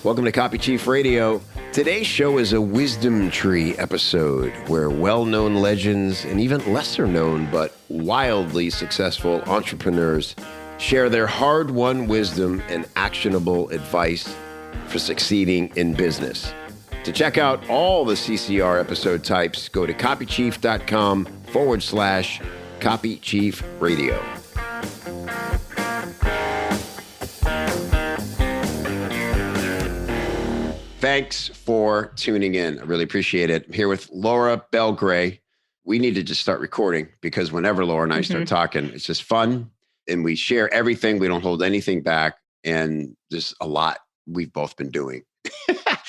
Welcome to Copy Chief Radio. Today's show is a wisdom tree episode where well-known legends and even lesser known but wildly successful entrepreneurs share their hard-won wisdom and actionable advice for succeeding in business. To check out all the CCR episode types, go to copychief.com/Copy Chief Radio. Thanks for tuning in. I really appreciate it. I'm here with Laura Belgray. We need to just start recording because whenever Laura and I start talking, it's just fun and we share everything. We don't hold anything back. And there's a lot we've both been doing.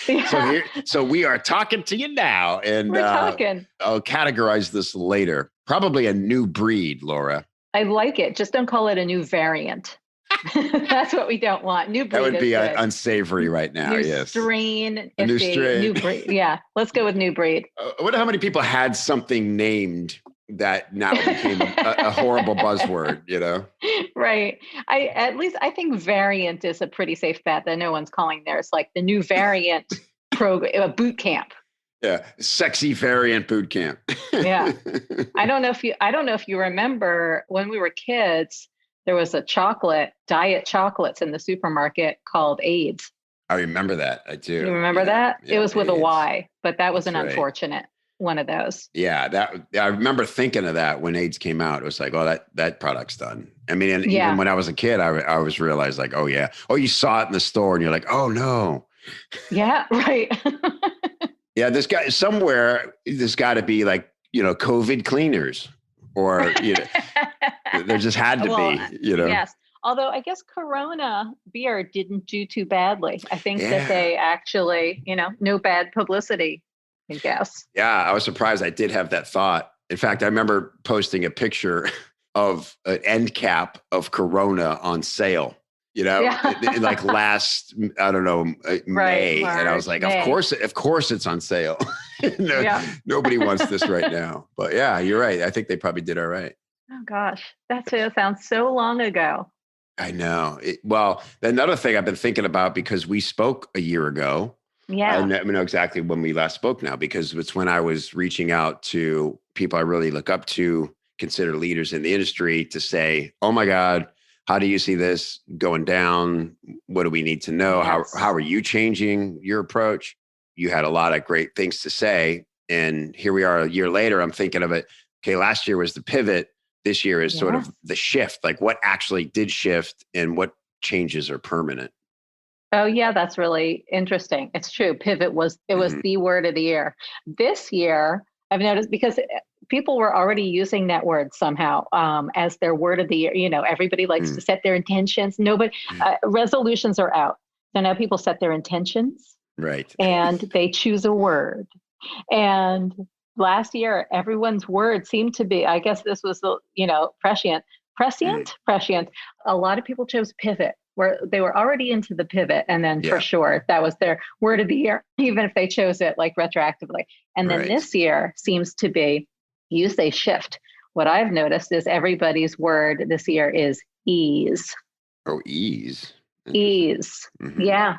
Yeah. So we are talking to you now. And we're talking. I'll categorize this later. Probably a new breed, Laura. I like it. Just don't call it a new variant. That's what we don't want. New breed. That would be unsavory right now. New yes. Strain. A new strain. New breed. Yeah. Let's go with new breed. I wonder how many people had something named that now became a horrible buzzword, you know? Right. I think variant is a pretty safe bet that no one's calling theirs like the new variant program, boot camp. Yeah. Sexy variant boot camp. Yeah. I don't know if you remember when we were kids, there was a diet chocolates in the supermarket called AIDS. I remember that. I do. You remember that? Yeah, it was with AIDS. A Y, but that was That's an right. unfortunate one of those. Yeah, I remember thinking of that when AIDS came out. It was like, oh, that product's done. I mean, and even when I was a kid, I was realized like, oh yeah. Oh, you saw it in the store and you're like, oh no. Yeah, right. Yeah, there's got to be like, COVID cleaners or, there just had to be, Yes. Although I guess Corona beer didn't do too badly. I think that they actually, no bad publicity, I guess. Yeah, I was surprised I did have that thought. In fact, I remember posting a picture of an end cap of Corona on sale, like last, I don't know, May. March, and I was like, May. of course it's on sale. Nobody wants this right now. But yeah, you're right. I think they probably did all right. Oh gosh, that sounds so long ago. I know. Well, another thing I've been thinking about because we spoke a year ago. Yeah. I know exactly when we last spoke now because it's when I was reaching out to people I really look up to, consider leaders in the industry to say, oh my God, how do you see this going down? What do we need to know? Yes. How are you changing your approach? You had a lot of great things to say. And here we are a year later, I'm thinking of it. Okay, last year was the pivot. This year is sort of the shift, like what actually did shift and what changes are permanent. Oh yeah, that's really interesting. It's true. Pivot was the word of the year. This year, I've noticed because people were already using that word somehow as their word of the year. Everybody likes to set their intentions. Resolutions are out. So now people set their intentions. Right. And they choose a word. And last year, everyone's word seemed to be, I guess this was, prescient. A lot of people chose pivot, where they were already into the pivot. And then for sure, that was their word of the year, even if they chose it like retroactively. And then this year seems to be, you say shift. What I've noticed is everybody's word this year is ease. Oh, ease. Ease. Mm-hmm. Yeah.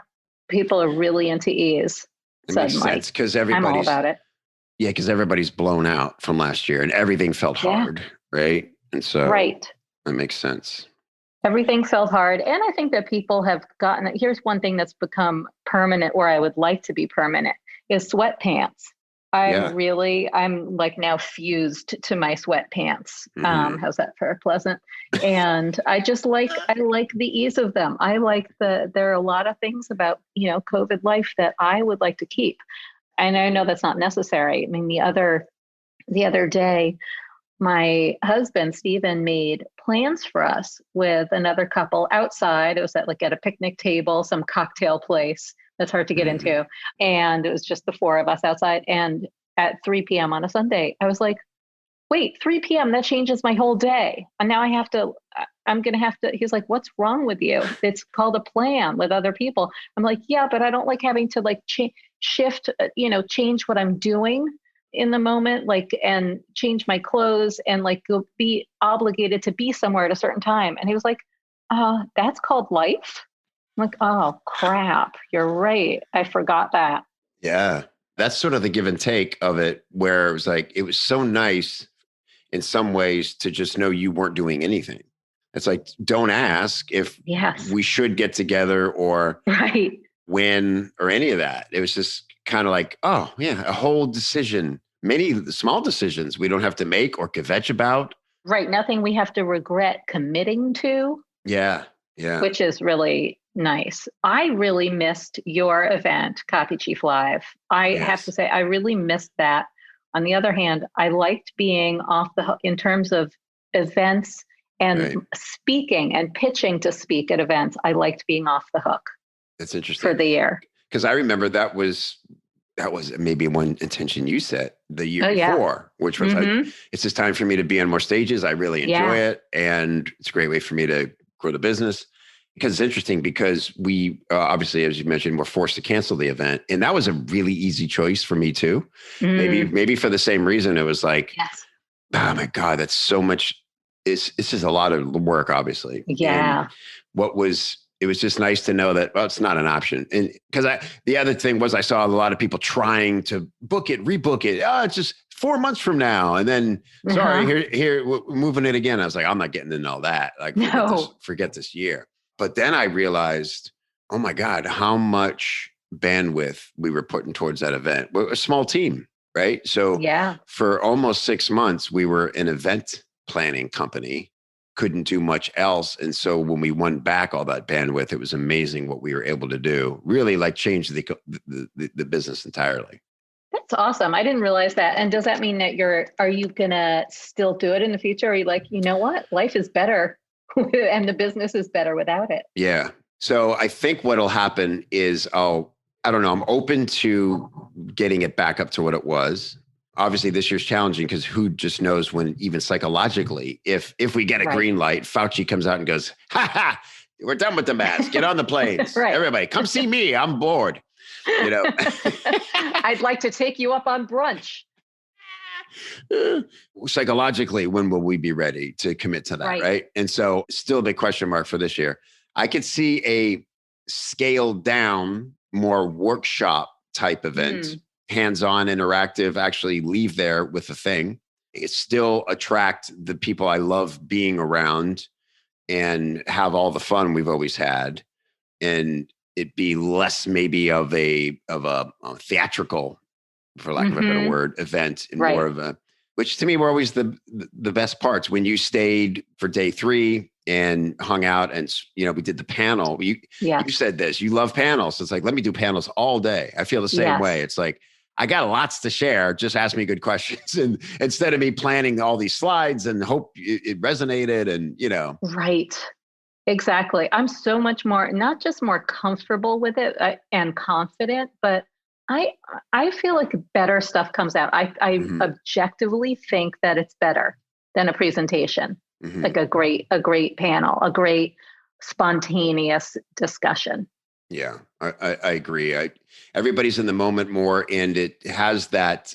People are really into ease. It makes sense because everybody's I'm all about it. Yeah, because everybody's blown out from last year and everything felt hard, right? And so that makes sense. Everything felt hard. And I think that people have gotten it. Here's one thing that's become permanent, or I would like to be permanent, is sweatpants. I'm like now fused to my sweatpants. How's that for pleasant? And I like the ease of them. I like there are a lot of things about, COVID life that I would like to keep. And I know that's not necessary. I mean, the other day, my husband, Stephen, made plans for us with another couple outside. It was at a picnic table, some cocktail place that's hard to get into. And it was just the four of us outside. And at 3 p.m. on a Sunday, I was like, wait, 3 p.m., that changes my whole day. And now I'm going to have to, he's like, what's wrong with you? It's called a plan with other people. I'm like, yeah, but I don't like having to shift, change what I'm doing in the moment, and change my clothes and go be obligated to be somewhere at a certain time. And he was like, that's called life. Like, oh, crap. You're right. I forgot that. Yeah. That's sort of the give and take of it, where it was like, it was so nice in some ways to just know you weren't doing anything. It's like, don't ask if Yes. we should get together or Right. when or any of that. It was just kind of like, oh, yeah, a whole decision, many small decisions we don't have to make or kvetch about. Right. Nothing we have to regret committing to. Yeah. Yeah. Which is really nice. I really missed your event, Copy Chief Live. I have to say, I really missed that. On the other hand, I liked being off the hook in terms of events and speaking and pitching to speak at events. I liked being off the hook. That's interesting. For the year. Because I remember that was maybe one intention you set the year before, which was like, it's just time for me to be on more stages. I really enjoy it. And it's a great way for me to grow the business. Because it's interesting because we obviously, as you mentioned, were forced to cancel the event. And that was a really easy choice for me too. Maybe for the same reason. It was like, oh my God, that's so much. It's just a lot of work, obviously. Yeah. And it was just nice to know that, well, it's not an option. And because the other thing was I saw a lot of people trying to book it, rebook it. Oh, it's just 4 months from now. And then, sorry, here, we're moving it again. I was like, I'm not getting into all that. Like, forget this year. But then I realized, oh my God, how much bandwidth we were putting towards that event. We're a small team, right? So for almost 6 months, we were an event planning company, couldn't do much else. And so when we won back all that bandwidth, it was amazing what we were able to do. Really like change the business entirely. That's awesome. I didn't realize that. And does that mean that are you going to still do it in the future? Or are you like, you know what? Life is better and the business is better without it. Yeah. So I think what'll happen is I don't know. I'm open to getting it back up to what it was. Obviously, this year's challenging because who just knows when, even psychologically, if we get a green light, Fauci comes out and goes, ha, we're done with the mask. Get on the planes. Everybody, come see me. I'm bored. You know, I'd like to take you up on brunch. Psychologically, when will we be ready to commit to that? Right. And so still a big question mark for this year. I could see a scaled down, more workshop type event, hands-on, interactive, actually leave there with the thing. It still attract the people I love being around and have all the fun we've always had. And it be less maybe of a theatrical, for lack of a better word, event, and more of a, which to me were always the best parts. When you stayed for day 3 and hung out and, we did the panel. You said this, you love panels. It's like, let me do panels all day. I feel the same way. It's like, I got lots to share. Just ask me good questions. And instead of me planning all these slides and hope it resonated and, Right. Exactly. I'm so much more, not just more comfortable with it and confident, but I feel like better stuff comes out. I objectively think that it's better than a presentation, like a great panel, a great spontaneous discussion. Yeah, I agree. Everybody's in the moment more, and it has that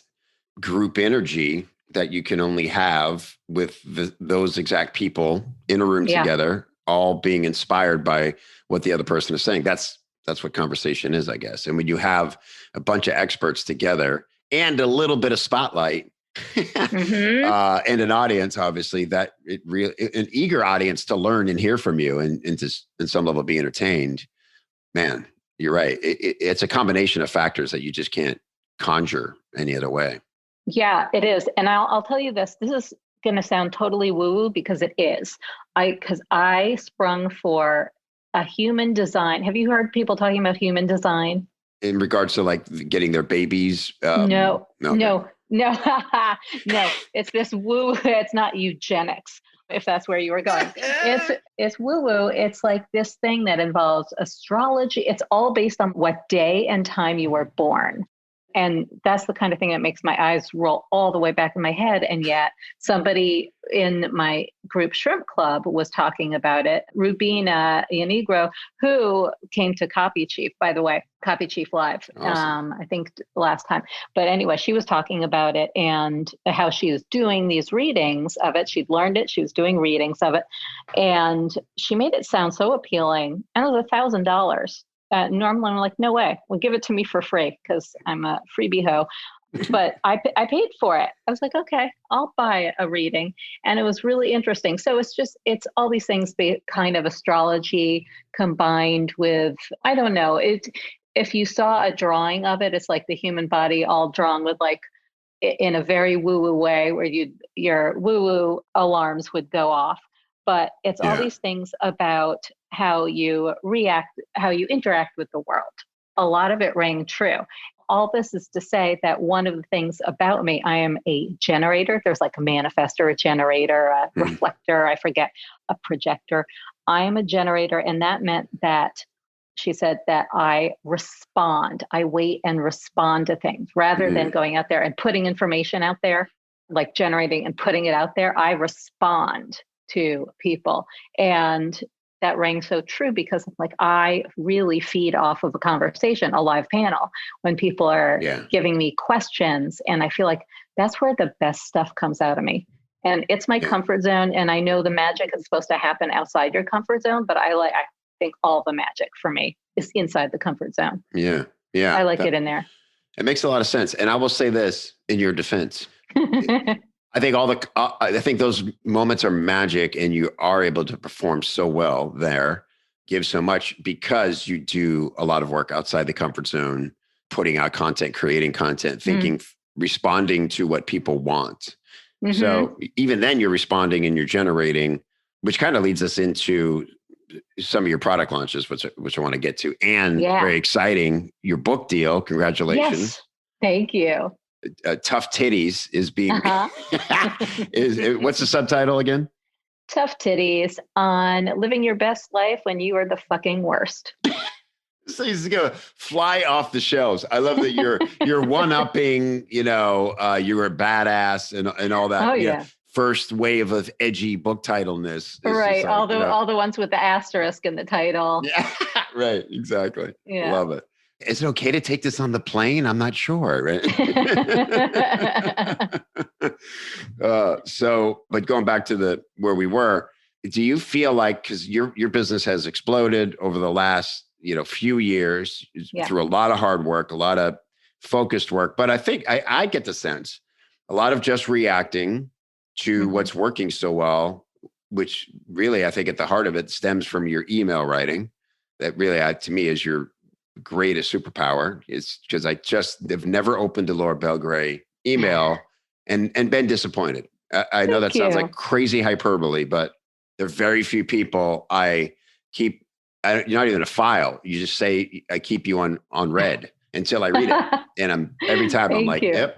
group energy that you can only have with those exact people in a room together, all being inspired by what the other person is saying. That's what conversation is, I guess. And when you have a bunch of experts together and a little bit of spotlight and an audience, obviously, that an eager audience to learn and hear from you and to in some level be entertained. Man, you're right. It's a combination of factors that you just can't conjure any other way. Yeah, it is. And I'll tell you this. This is going to sound totally woo-woo because it is. Because I sprung for a human design. Have you heard people talking about human design? In regards to like getting their babies? No. No. It's this woo. It's not eugenics, if that's where you were going. It's woo-woo. It's like this thing that involves astrology. It's all based on what day and time you were born. And that's the kind of thing that makes my eyes roll all the way back in my head. And yet somebody in my group Shrimp Club was talking about it, Rubina Ianigro, who came to Copy Chief, by the way, Copy Chief Live, awesome. I think last time. But anyway, she was talking about it and how she was doing these readings of it. She'd learned it. She was doing readings of it. And she made it sound so appealing. And it was $1,000. Normally, I'm like, no way. Well, give it to me for free because I'm a freebie hoe. But I paid for it. I was like, okay, I'll buy a reading. And it was really interesting. So it's all these things, kind of astrology combined with, I don't know. If you saw a drawing of it, it's like the human body all drawn with like in a very woo-woo way where your woo-woo alarms would go off. But it's all these things about how you react, how you interact with the world. A lot of it rang true. All this is to say that one of the things about me, I am a generator. There's like a manifestor, a generator, a reflector, I forget, a projector. I am a generator. And that meant that she said that I respond. I wait and respond to things rather than going out there and putting information out there, like generating and putting it out there. I respond to people. And that rang so true because like I really feed off of a conversation, a live panel, when people are giving me questions. And I feel like that's where the best stuff comes out of me. And it's my comfort zone. And I know the magic is supposed to happen outside your comfort zone, but I think all the magic for me is inside the comfort zone. Yeah. Yeah. I like it in there. It makes a lot of sense. And I will say this in your defense. I think those moments are magic and you are able to perform so well there, give so much because you do a lot of work outside the comfort zone, putting out content, creating content, thinking, responding to what people want. So even then you're responding and you're generating, which kind of leads us into some of your product launches, which I want to get to. And very exciting, your book deal. Congratulations. Yes. Thank you. Tough Titties is being, what's the subtitle again? Tough Titties on living your best life when you are the fucking worst. So he's going to fly off the shelves. I love that you're one-upping, you're a badass and all that. Oh, yeah. First wave of edgy book titleness. Right. Like, all the ones with the asterisk in the title. Yeah. Right. Exactly. Yeah. Love it. Is it okay to take this on the plane? I'm not sure. Right. But going back to where we were, do you feel like, because your business has exploded over the last, few years through a lot of hard work, a lot of focused work, but I think I get the sense a lot of just reacting to what's working so well, which really, I think at the heart of it stems from your email writing. That really, to me, is your greatest superpower. Is because I just have never opened a Laura Belgray email and been disappointed. I know that sounds like crazy hyperbole, but there are very few people I keep. You're not even a file. You just say I keep you on read until I read it, and every time I'm like, yep.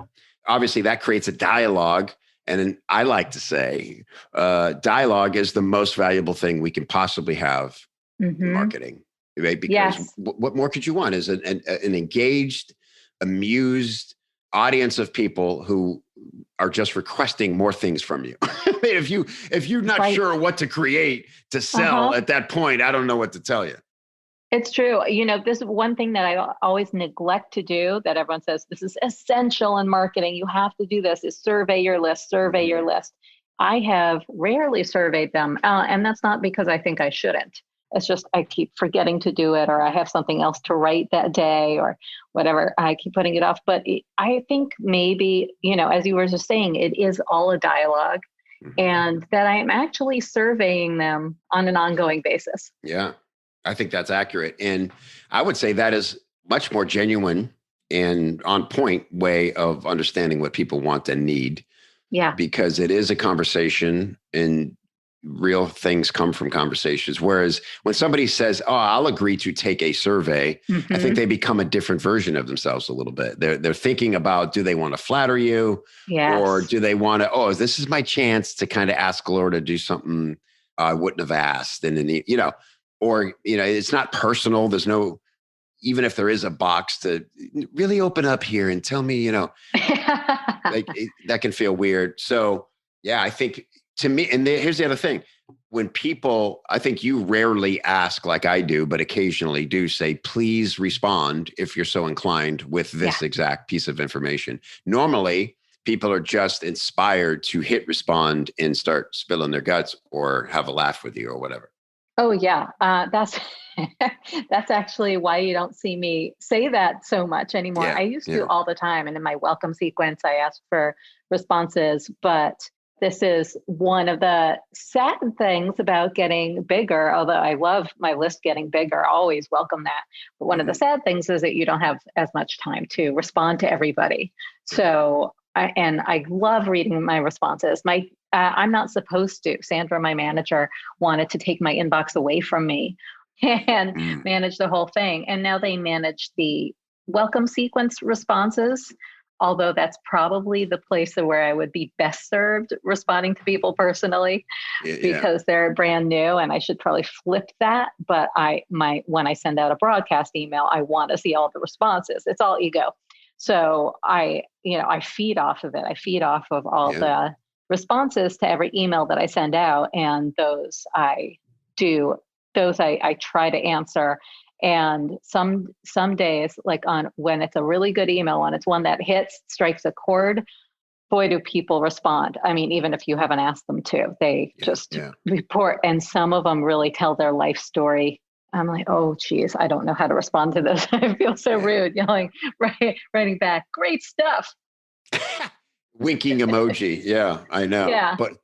Obviously, that creates a dialogue. And then I like to say, dialogue is the most valuable thing we can possibly have in marketing. Right? Because what more could you want is an engaged, amused audience of people who are just requesting more things from you. I mean, if you're not sure what to create to sell at that point, I don't know what to tell you. It's true. This is one thing that I always neglect to do that everyone says this is essential in marketing. You have to do this is survey your list, your list. I have rarely surveyed them. And that's not because I think I shouldn't. It's just I keep forgetting to do it, or I have something else to write that day or whatever. I keep putting it off. But I think maybe, as you were just saying, it is all a dialogue and that I am actually surveying them on an ongoing basis. Yeah, I think that's accurate. And I would say that is much more genuine and on point way of understanding what people want and need. Yeah. Because it is a conversation and real things come from conversations. Whereas when somebody says, oh, I'll agree to take a survey, I think they become a different version of themselves a little bit. They're thinking about, do they want to flatter you? Yes. Or do they want to, this is my chance to kind of ask Laura to do something I wouldn't have asked. And then, or, it's not personal. There's no, even if there is a box to really open up here and tell me, that can feel weird. So yeah, I think to me, and here's the other thing. When people, I think you rarely ask like I do, but occasionally do say, please respond if you're so inclined with this exact piece of information. Normally, people are just inspired to hit respond and start spilling their guts or have a laugh with you or whatever. Oh yeah, that's that's actually why you don't see me say that so much anymore. I used to all the time, and in my welcome sequence, I asked for responses. But this is one of the sad things about getting bigger. Although I love my list getting bigger, always welcome that. But one of the sad things is that you don't have as much time to respond to everybody. So I love reading my responses. I'm not supposed to. Sandra, my manager, wanted to take my inbox away from me and manage the whole thing. And now they manage the welcome sequence responses, although that's probably the place where I would be best served responding to people personally because they're brand new, and I should probably flip that. But when I send out a broadcast email, I want to see all the responses. It's all ego. So I feed off of it. I feed off of all the responses to every email that I send out. And those I try to answer. And some days, like when it's a really good email, when it's one that strikes a chord, boy, do people respond. I mean, even if you haven't asked them to, they just report. And some of them really tell their life story. I'm like, oh, geez, I don't know how to respond to this. I feel so rude, yelling, writing back, great stuff. Winking emoji. Yeah, I know. Yeah. But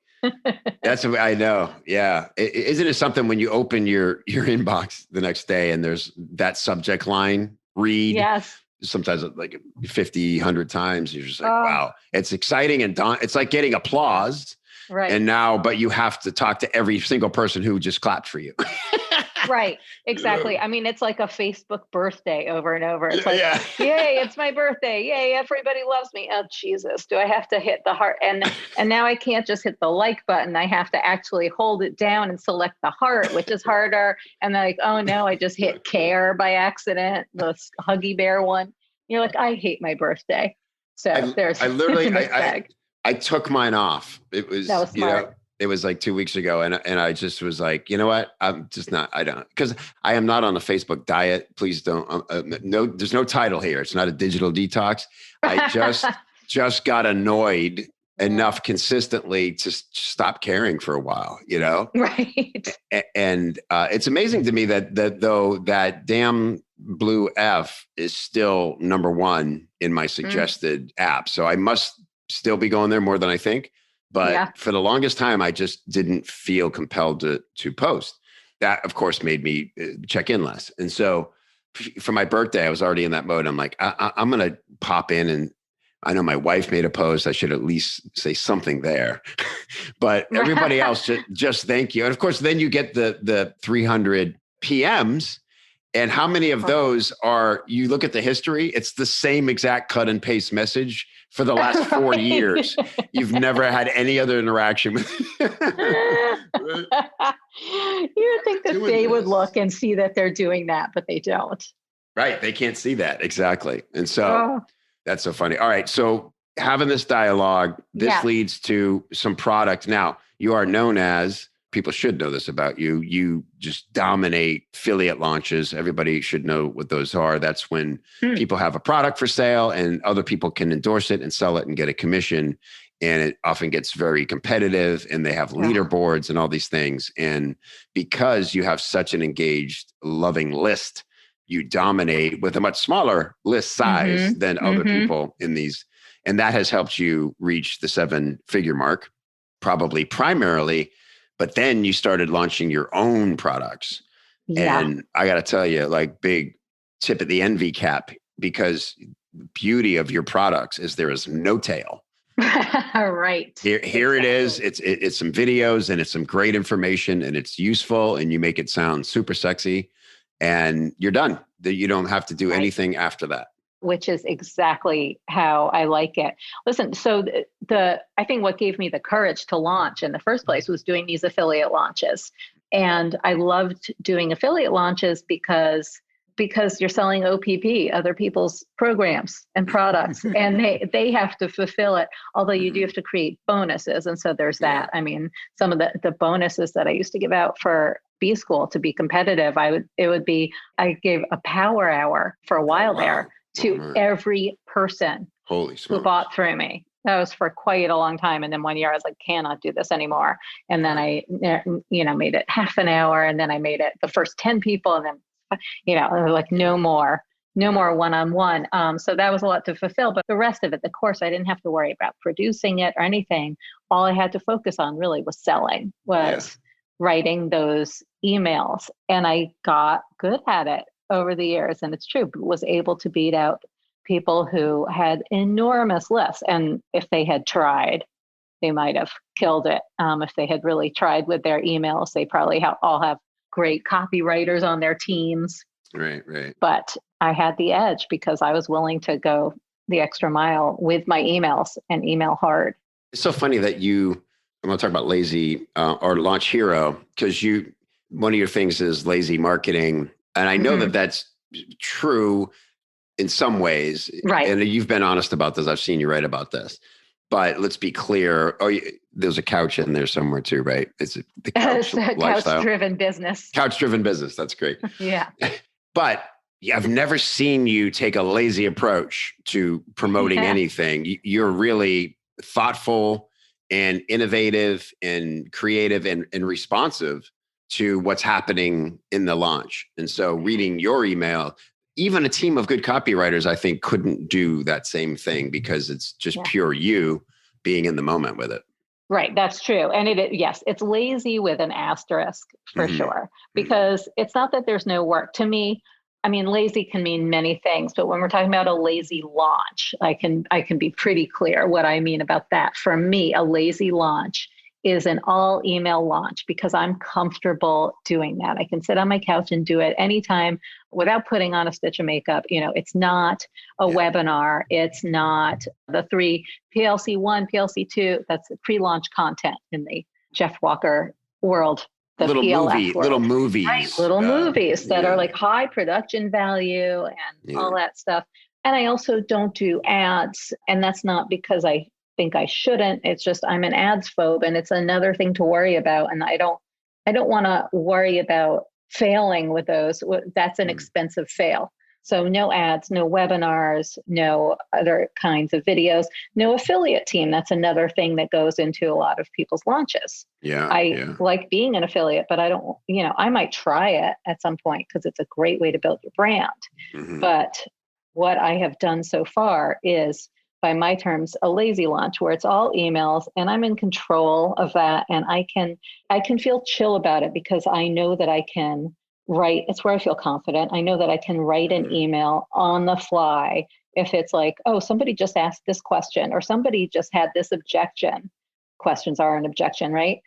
that's what I know. Yeah. Isn't it something when you open your inbox the next day and there's that subject line, read? Yes. Sometimes like 50, 100 times. You're just like, wow, it's exciting. And it's like getting applause. Right. And now, but you have to talk to every single person who just clapped for you. Right. Exactly. I mean, it's like a Facebook birthday over and over. It's like, yay, it's my birthday. Yay, everybody loves me. Oh, Jesus. Do I have to hit the heart? And now I can't just hit the like button. I have to actually hold it down and select the heart, which is harder. And they're like, oh no, I just hit care by accident. The Huggy Bear one. You're like, I hate my birthday. So I took mine off. That was smart. It was like 2 weeks ago. And I just was like, you know what? I'm just not, because I am not on a Facebook diet. Please don't. No, there's no title here. It's not a digital detox. I just got annoyed enough consistently to stop caring for a while, Right. And it's amazing to me that though that damn blue F is still number one in my suggested app. So I must still be going there more than I think. But for the longest time, I just didn't feel compelled to post. That, of course, made me check in less. And so for my birthday, I was already in that mode. I'm like, I'm going to pop in, and I know my wife made a post. I should at least say something there. But everybody else just thank you. And of course, then you get the 300 PMs. And how many of those are, you look at the history, it's the same exact cut and paste message for the last 4 years. You've never had any other interaction with You would think that they would look and see that they're doing that, but they don't. Right. They can't see that. Exactly. And so that's so funny. All right. So having this dialogue, this leads to some product. Now, you are known as, people should know this about you, you just dominate affiliate launches. Everybody should know what those are. That's when people have a product for sale and other people can endorse it and sell it and get a commission. And it often gets very competitive, and they have leaderboards and all these things. And because you have such an engaged, loving list, you dominate with a much smaller list size than other people in these. And that has helped you reach the 7-figure mark, probably primarily. But then you started launching your own products. And I got to tell you, like, big tip of the envy cap, because the beauty of your products is there is no tail. Right. Here it is. It's some videos, and it's some great information, and it's useful, and you make it sound super sexy, and you're done. You don't have to do anything after that. Which is exactly how I like it. Listen, so I think what gave me the courage to launch in the first place was doing these affiliate launches. And I loved doing affiliate launches because because you're selling OPP, other people's programs and products, and they have to fulfill it. Although you do have to create bonuses. And so there's that. I mean, some of the bonuses that I used to give out for B School to be competitive, I gave a power hour for a while there to every person who bought through me. That was for quite a long time. And then one year I was like, cannot do this anymore. And then I, made it half an hour, and then I made it the first 10 people, and then, like no more one-on-one. So that was a lot to fulfill, but the rest of it, the course, I didn't have to worry about producing it or anything. All I had to focus on really was selling, writing those emails. And I got good at it over the years. And it's true, was able to beat out people who had enormous lists. And if they had tried, they might have killed it. If they had really tried with their emails, they probably all have great copywriters on their teams. Right. But I had the edge because I was willing to go the extra mile with my emails and email hard. It's so funny that I'm going to talk about lazy or Launch Hero, because one of your things is lazy marketing. And I know that that's true in some ways. Right. And you've been honest about this. I've seen you write about this. But let's be clear. There's a couch in there somewhere too, right? It's the couch lifestyle. Couch-driven business. Couch-driven business. That's great. Yeah. But I've never seen you take a lazy approach to promoting anything. You're really thoughtful and innovative and creative and responsive to what's happening in the launch. And so reading your email, even a team of good copywriters, I think, couldn't do that same thing because it's just pure you being in the moment with it. Right. That's true. And it's lazy with an asterisk for sure, because it's not that there's no work. To me, I mean, lazy can mean many things, but when we're talking about a lazy launch, I can be pretty clear what I mean about that. For me, a lazy launch is an all email launch because I'm comfortable doing that. I can sit on my couch and do it anytime without putting on a stitch of makeup. It's not a webinar. It's not the 3 PLC1, PLC2. That's pre-launch content in the Jeff Walker world. The little PLF world. Little movies. Right, little movies that are like high production value and all that stuff. And I also don't do ads. And that's not because I think I shouldn't. It's just I'm an ads phobe, and it's another thing to worry about. And I don't want to worry about failing with those. That's an expensive fail. So no ads, no webinars, no other kinds of videos, no affiliate team. That's another thing that goes into a lot of people's launches. I like being an affiliate, but I don't, I might try it at some point because it's a great way to build your brand. But what I have done so far is, by my terms, a lazy launch where it's all emails and I'm in control of that. And I can feel chill about it because I know that I can write. It's where I feel confident. I know that I can write an email on the fly. If it's like, oh, somebody just asked this question or somebody just had this objection. Questions are an objection, right?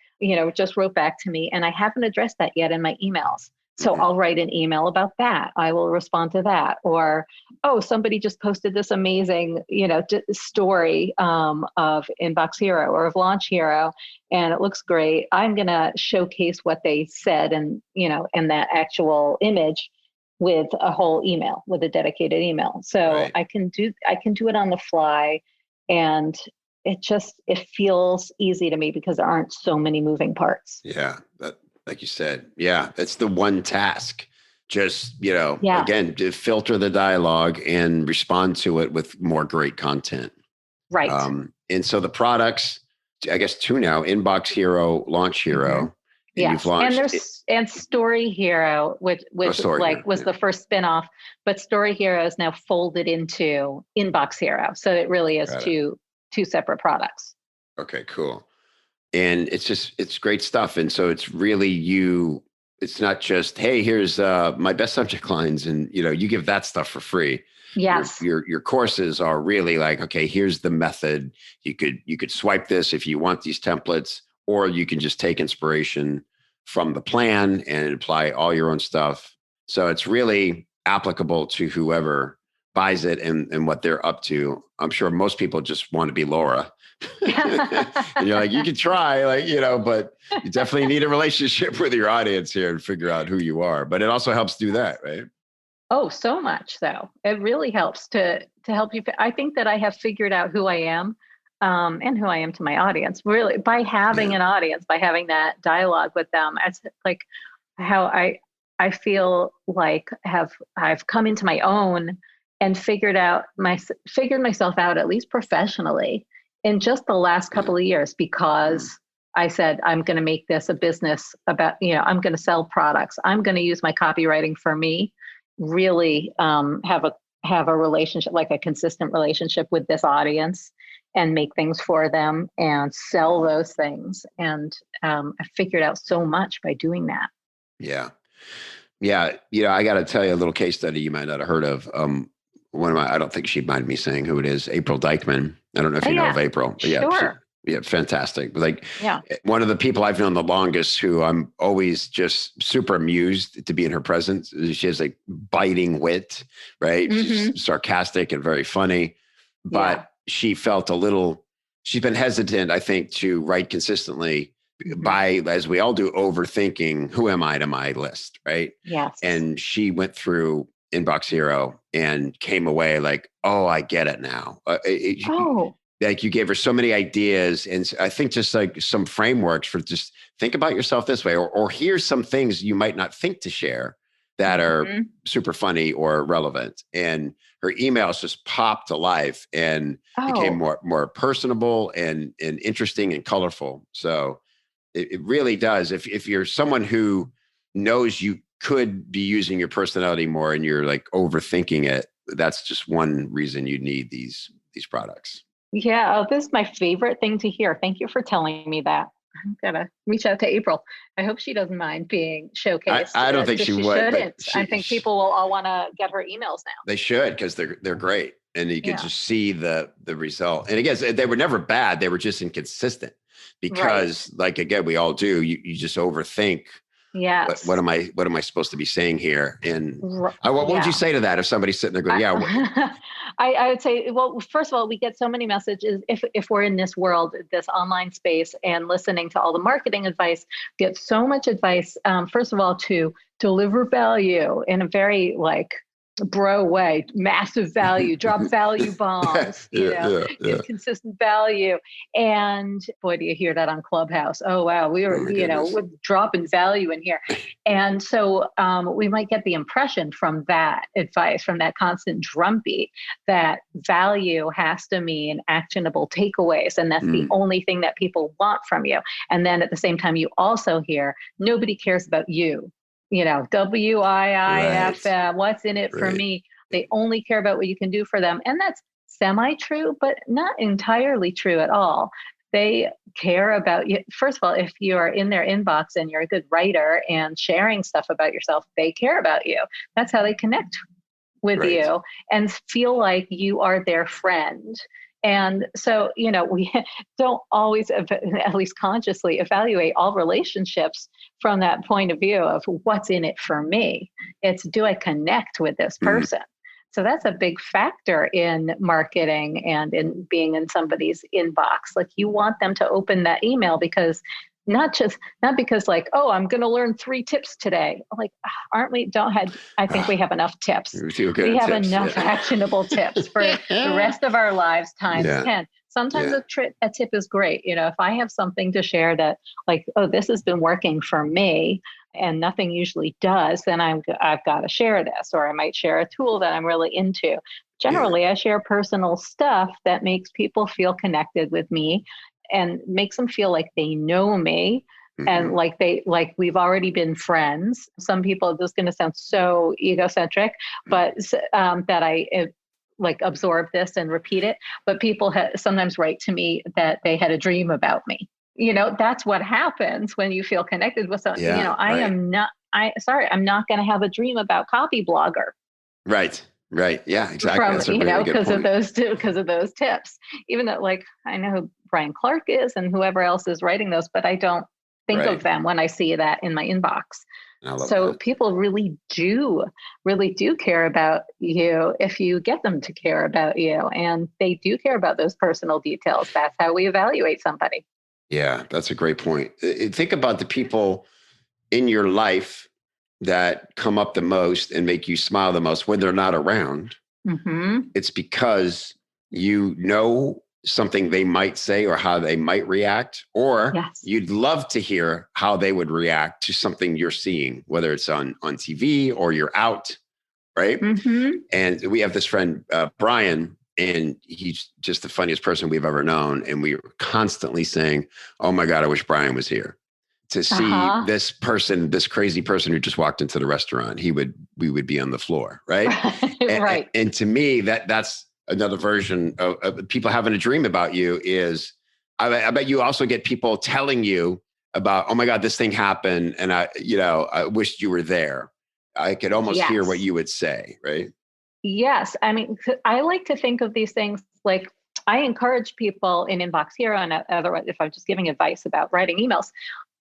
Just wrote back to me and I haven't addressed that yet in my emails. So I'll write an email about that. I will respond to that. Or, oh, somebody just posted this amazing, story of Inbox Hero or of Launch Hero, and it looks great. I'm going to showcase what they said and that actual image with a whole email, with a dedicated email. So I can do it on the fly, and it feels easy to me because there aren't so many moving parts. Yeah. Like you said, that's the one task. Just, again, to filter the dialogue and respond to it with more great content. Right. And so the products, I guess 2 now, Inbox Hero, Launch Hero. And you've launched and Story Hero, which was the first spinoff, but Story Hero is now folded into Inbox Hero. So it really is two separate products. Okay, cool. And it's great stuff. And so it's really it's not just, hey, here's my best subject lines. And, you give that stuff for free. Yes. Your courses are really like, okay, here's the method. You could swipe this if you want these templates, or you can just take inspiration from the plan and apply all your own stuff. So it's really applicable to whoever buys it and what they're up to. I'm sure most people just want to be Laura. And you're like, you can try, but you definitely need a relationship with your audience here and figure out who you are. But it also helps do that, right? Oh, so much so. It really helps to help you. I think that I have figured out who I am, and who I am to my audience, really, by having Yeah. an audience, by having that dialogue with them. It's like how I feel like I've come into my own and figured myself out, at least professionally, in just the last Yeah. couple of years, Mm. because I said I'm going to make this a business about, I'm going to sell products. I'm going to use my copywriting for me, really have a relationship, like a consistent relationship with this audience, and make things for them and sell those things. And I figured out so much by doing that. Yeah. Yeah. I got to tell you a little case study you might not have heard of. One of my, I don't think she'd mind me saying who it is, April Dykman. I don't know if Oh you know yeah, of April, but yeah, sure. yeah, fantastic. Like Yeah. one of the people I've known the longest, who I'm always just super amused to be in her presence. She has like biting wit, right? She's Hmm. sarcastic and very funny, Yeah. but she's been hesitant, I think, to write consistently Hmm. by, as we all do, overthinking who am I to my list, right? Yes. And she went through Inbox Hero and came away like, oh, I get it now. Oh, Like you gave her so many ideas, and I think just like some frameworks for just think about yourself this way, or here's some things you might not think to share that are hmm. super funny or relevant. And her emails just popped to life and became Oh, more personable and interesting and colorful. So it really does. If you're someone who knows you could be using your personality more and you're like overthinking it, that's just one reason you need these products. yeah. Oh, this is my favorite thing to hear. Thank you for telling me that. I'm gonna reach out to April. I hope she doesn't mind being showcased, I don't think because she she would, but shouldn't. I think people will all want to get her emails now. they should, because they're great, and you could Yeah. just see the result. And again, they were never bad; they were just inconsistent. Right. Because, like again, we all do. You just overthink. What Yes. am I supposed to be saying here? And what would you Yeah. say to that if somebody's sitting there going, "Yeah, I, I would say, well, first of all, we get so many messages, if we're in this world, this online space, and listening to all the marketing advice, get so much advice. First of all, to deliver value in a very like bro way, massive value, drop value yeah, bombs, yeah." give consistent value. And boy, do you hear that on Clubhouse? Oh wow, Oh my goodness. we're dropping value in here. And so we might get the impression from that advice, from that constant drumbeat, that value has to mean actionable takeaways. And that's the Mm, only thing that people want from you. And then at the same time, you also hear nobody cares about you. right, WIIFM, what's in it for right. me? They only care about what you can do for them. And that's semi true, but not entirely true at all. They care about you. First of all, if you are in their inbox and you're a good writer and sharing stuff about yourself, they care about you. That's how they connect with Right. you and feel like you are their friend. And so, we don't always, at least consciously, evaluate all relationships from that point of view of what's in it for me. It's, do I connect with this Mm, person? So that's a big factor in marketing and in being in somebody's inbox. Like, you want them to open that email because not because like, oh, I'm going to learn 3 tips today. Like, aren't we? Don't had I think we have enough tips. you feel good We at have tips. enough Yeah. actionable tips for the rest of our lives times Yeah. 10. Sometimes Yeah. a tip is great. If I have something to share that, like, oh, this has been working for me and nothing usually does, then I've got to share this, or I might share a tool that I'm really into. Yeah. Generally, I share personal stuff that makes people feel connected with me and makes them feel like they know me, and Hmm. like we've already been friends. Some people, this is going to sound so egocentric, but that I like absorb this and repeat it. But people sometimes write to me that they had a dream about me. That's what happens when you feel connected with someone. Yeah. I Right. am not. I'm not going to have a dream about Copy Blogger Right. Right. Yeah. Exactly. from That's a really good point. because of those tips. Even though, like, I know who Brian Clark is and whoever else is writing those, but I don't think of Right. them when I see that in my inbox. I love So that. people really do care about you if you get them to care about you, and they do care about those personal details. That's how we evaluate somebody. Yeah. That's a great point. Think about the people in your life that come up the most and make you smile the most when they're not around, it's because you know something they might say or how they might react, or you'd love to hear how they would react to something you're seeing, whether it's on TV or you're out, right? And we have this friend, Brian, and he's just the funniest person we've ever known. And we were constantly saying, oh my God, I wish Brian was here to see this person, this crazy person who just walked into the restaurant. We would be on the floor, right? Right. And to me, that's another version of people having a dream about you is, I bet you also get people telling you about, oh my God, this thing happened. And I wished you were there. I could almost hear what you would say, right? Yes. I mean, I like to think of these things like I encourage people in Inbox Hero and otherwise, if I'm just giving advice about writing emails,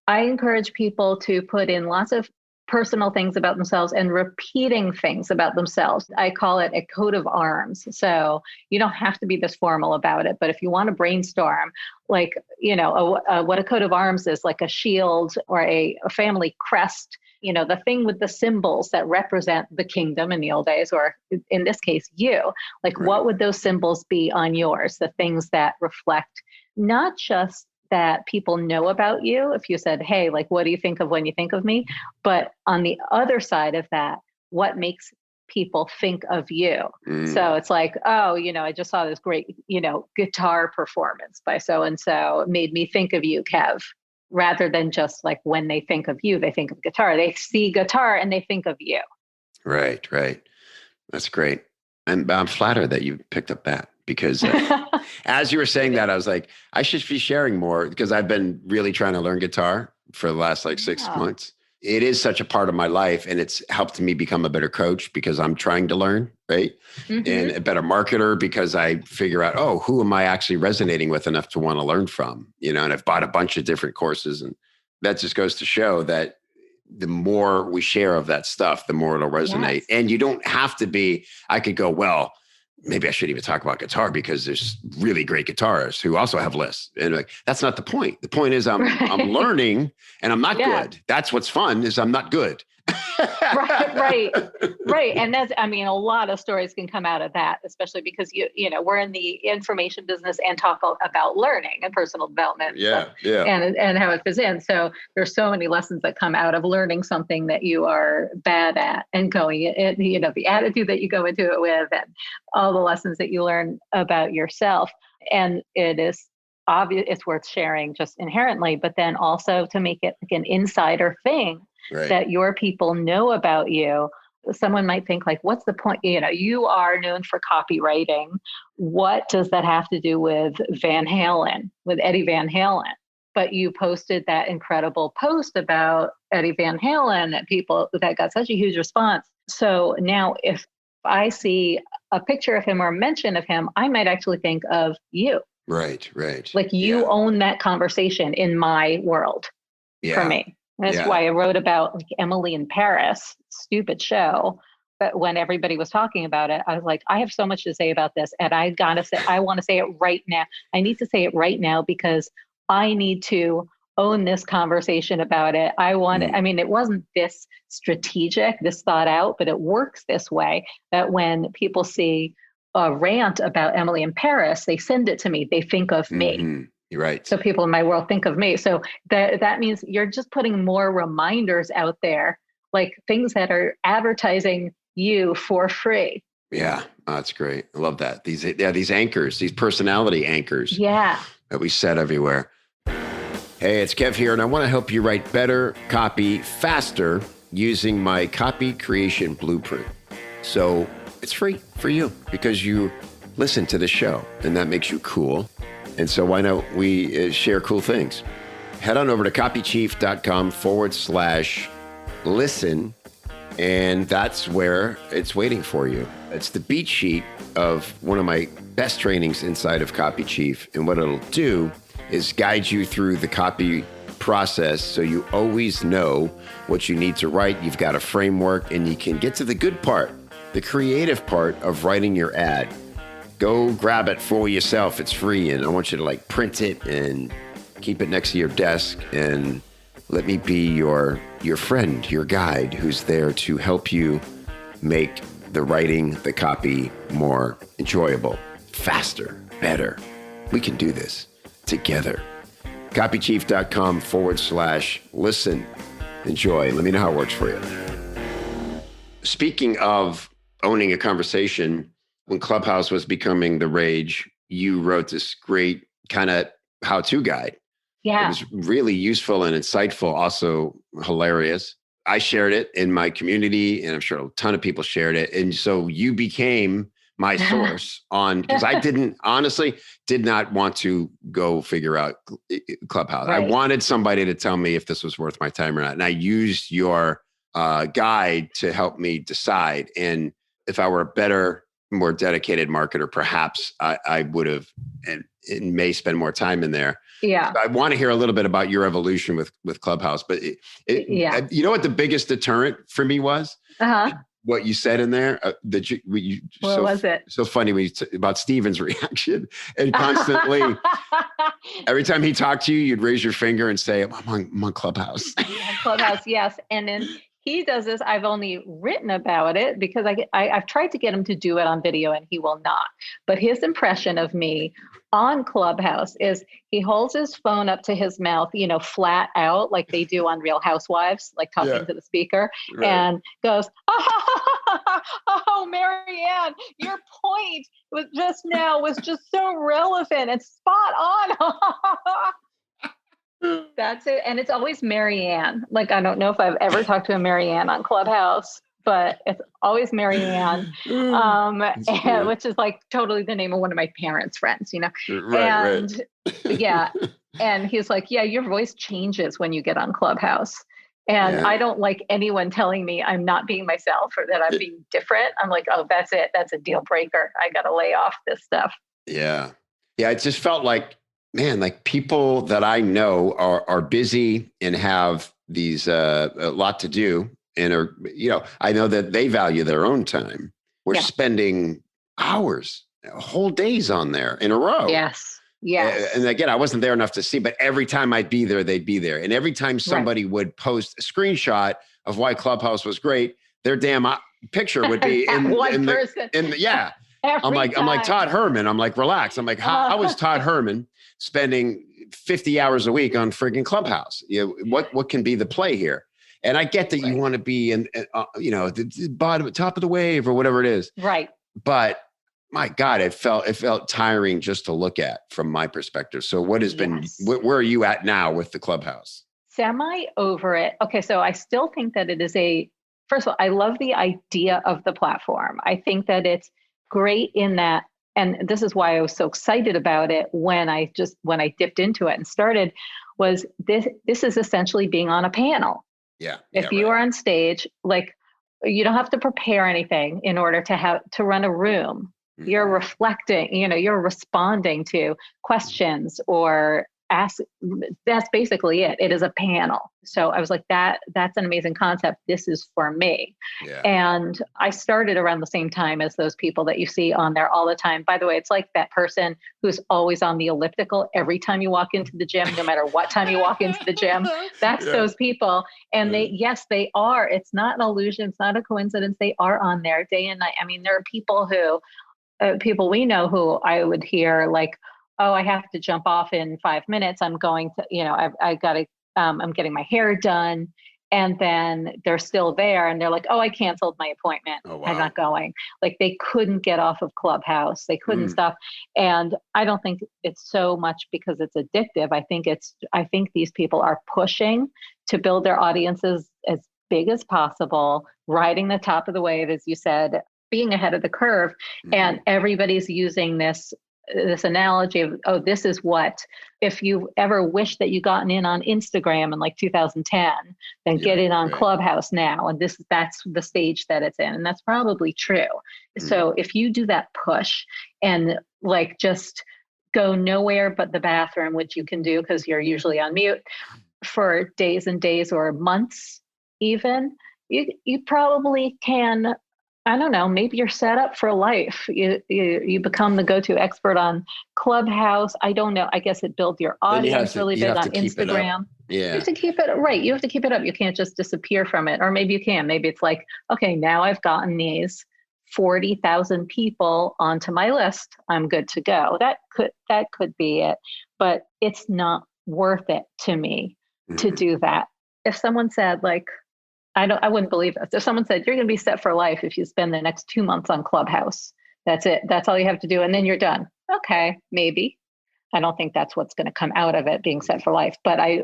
I encourage people to put in lots of personal things about themselves and repeating things about themselves. I call it a coat of arms. So you don't have to be this formal about it, but if you want to brainstorm, like, what a coat of arms is, like a shield or a family crest, the thing with the symbols that represent the kingdom in the old days, or in this case, you, like, what would those symbols be on yours? The things that reflect not just that people know about you. If you said, hey, like, what do you think of when you think of me? But on the other side of that, what makes people think of you? So it's like, oh, I just saw this great, guitar performance by so-and-so. It made me think of you, Kev, rather than just like when they think of you, they think of guitar. They see guitar and they think of you. Right. That's great. I'm flattered that you picked up that. Because as you were saying that, I was like, I should be sharing more because I've been really trying to learn guitar for the last 6 months. It is such a part of my life, and it's helped me become a better coach because I'm trying to learn, right? And a better marketer because I figure out, who am I actually resonating with enough to want to learn from? And I've bought a bunch of different courses, and that just goes to show that the more we share of that stuff, the more it'll resonate. And you don't have to be, I could go, well, maybe I shouldn't even talk about guitar because there's really great guitarists who also have lists. And that's not the point. The point is I'm learning and I'm not good. That's what's fun is I'm not good. Right. And that's, a lot of stories can come out of that, especially because we're in the information business and talk about learning and personal development. And how it fits in. So there's so many lessons that come out of learning something that you are bad at and going, the attitude that you go into it with and all the lessons that you learn about yourself. And it is obvious, it's worth sharing just inherently, but then also to make it like an insider thing. Right. That your people know about you. Someone might think like, what's the point? You are known for copywriting. What does that have to do with Van Halen, with Eddie Van Halen? But you posted that incredible post about Eddie Van Halen that got such a huge response. So now if I see a picture of him or a mention of him, I might actually think of you. Right. Like you own that conversation in my world for me. That's why I wrote about like Emily in Paris, stupid show. But when everybody was talking about it, I was like, I have so much to say about this. And I want to say it right now. I need to say it right now because I need to own this conversation about it. It wasn't this strategic, this thought out, but it works this way that when people see a rant about Emily in Paris, they send it to me. They think of me. Right. So people in my world think of me. So that means you're just putting more reminders out there, like things that are advertising you for free. Yeah, that's great. I love that. These anchors, these personality anchors. Yeah. That we set everywhere. Hey, it's Kev here, and I want to help you write better copy faster using my copy creation blueprint. So it's free for you because you listen to the show, and that makes you cool. And so why don't we share cool things? Head on over to copychief.com/listen. And that's where it's waiting for you. It's the beat sheet of one of my best trainings inside of Copy Chief. And what it'll do is guide you through the copy process so you always know what you need to write. You've got a framework and you can get to the good part, the creative part of writing your ad. Go grab it for yourself. It's free. And I want you to print it and keep it next to your desk and Let me be your friend, your guide, who's there to help you make the writing, the copy more enjoyable, faster, better. We can do this together. Copychief.com/listen. Enjoy. Let me know how it works for you. Speaking of owning a conversation, when Clubhouse was becoming the rage, you wrote this great kind of how-to guide. Yeah. It was really useful and insightful, also hilarious. I shared it in my community, and I'm sure a ton of people shared it. And so you became my source on, because I did not want to go figure out Clubhouse. Right. I wanted somebody to tell me if this was worth my time or not. And I used your guide to help me decide. And if I were a better, more dedicated marketer, perhaps I would have and may spend more time in there. Yeah. I want to hear a little bit about your evolution with Clubhouse, but you know what the biggest deterrent for me was? What you said in there, what was it? So funny when about Steven's reaction, and constantly, every time he talked to you, you'd raise your finger and say, I'm on Clubhouse. Clubhouse, yes. And then he does this. I've only written about it because I've tried to get him to do it on video and he will not. But his impression of me on Clubhouse is he holds his phone up to his mouth, flat out like they do on Real Housewives, like talking to the speaker, right, and goes, oh, Marianne, your point was just so relevant and spot on. That's it. And it's always Marianne. Like, I don't know if I've ever talked to a Marianne on Clubhouse, but it's always Marianne, which is like totally the name of one of my parents' friends, Right. Yeah. And he's like, yeah, your voice changes when you get on Clubhouse. And I don't like anyone telling me I'm not being myself or that I'm being different. I'm like, oh, that's it. That's a deal breaker. I got to lay off this stuff. Yeah. Yeah. It just felt like, man, like people that I know are busy and have these a lot to do, and are, I know that they value their own time. We're spending hours, whole days on there in a row. Yes. Yes. And again, I wasn't there enough to see, but every time I'd be there, they'd be there. And every time somebody would post a screenshot of why Clubhouse was great, their damn picture would be in person. I'm like Todd Herman. I'm like, relax. I'm like, how is Todd Herman spending 50 hours a week on friggin' Clubhouse? What can be the play here? And I get that you want to be in, the bottom, top of the wave or whatever it is. Right. But my God, it felt tiring just to look at from my perspective. So what has been, where are you at now with the Clubhouse? Semi over it. Okay. So I still think that it is first of all, I love the idea of the platform. I think that it's great in that, and this is why I was so excited about it when I dipped into it and started, was this is essentially being on a panel. Yeah. If you are on stage, like, you don't have to prepare anything in order to run a room. Mm-hmm. You're reflecting, you're responding to questions or ask. That's basically it. It is a panel. So I was like, that's an amazing concept. This is for me. Yeah. And I started around the same time as those people that you see on there all the time. By the way, it's like that person who's always on the elliptical every time you walk into the gym, no matter what time you walk into the gym. That's those people. And they are. It's not an illusion. It's not a coincidence. They are on there day and night. I mean, there are people people we know who I would hear like, oh, I have to jump off in 5 minutes. I'm going to, I got to, I'm getting my hair done. And then they're still there and they're like, oh, I canceled my appointment. Oh, wow. I'm not going. Like, they couldn't get off of Clubhouse. They couldn't stop. And I don't think it's so much because it's addictive. I think these people are pushing to build their audiences as big as possible, riding the top of the wave, as you said, being ahead of the curve. Mm-hmm. And everybody's using this analogy of, oh, this is what, if you ever wish that you gotten in on Instagram in like 2010, then get in on Clubhouse now. And that's the stage that it's in. And that's probably true. Mm-hmm. So if you do that push and like just go nowhere but the bathroom, which you can do because you're usually on mute for days and days or months, even, you probably can, I don't know, maybe you're set up for life. You become the go-to expert on Clubhouse. I don't know. I guess it builds your audience really big on Instagram. Yeah. You have to keep it right. You have to keep it up. You can't just disappear from it. Or maybe you can. Maybe it's like, okay, now I've gotten these 40,000 people onto my list. I'm good to go. That could be it. But it's not worth it to me to do that. If someone said like, I wouldn't believe this. If someone said you're going to be set for life if you spend the next 2 months on Clubhouse, that's it. That's all you have to do. And then you're done. Okay, maybe. I don't think that's what's going to come out of it being set for life. But Right.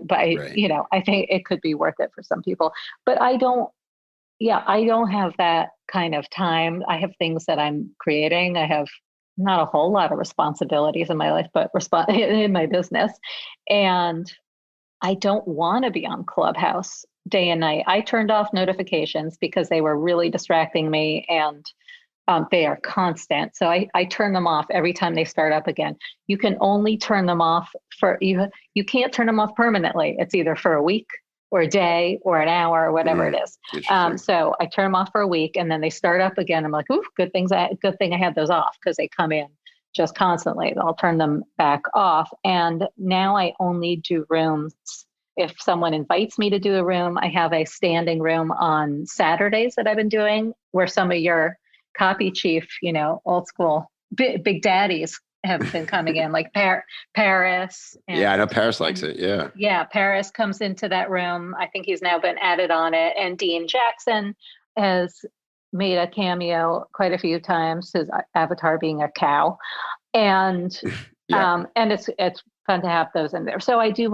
I think it could be worth it for some people. But I don't have that kind of time. I have things that I'm creating. I have not a whole lot of responsibilities in my life, but in my business. And I don't want to be on Clubhouse day and night. I turned off notifications because they were really distracting me, and they are constant. So I turn them off every time they start up again. You can only turn them off you can't turn them off permanently. It's either for a week or a day or an hour or whatever it is. So I turn them off for a week and then they start up again. I'm like, ooh, good thing I had those off because they come in just constantly. I'll turn them back off. And now I only do rooms. If someone invites me to do a room, I have a standing room on Saturdays that I've been doing where some of your copy chief, old school big daddies have been coming in, like Paris. And, I know Paris likes it. Yeah. Yeah. Paris comes into that room. I think he's now been added on it. And Dean Jackson has made a cameo quite a few times, his avatar being a cow. And, and it's fun to have those in there. So I do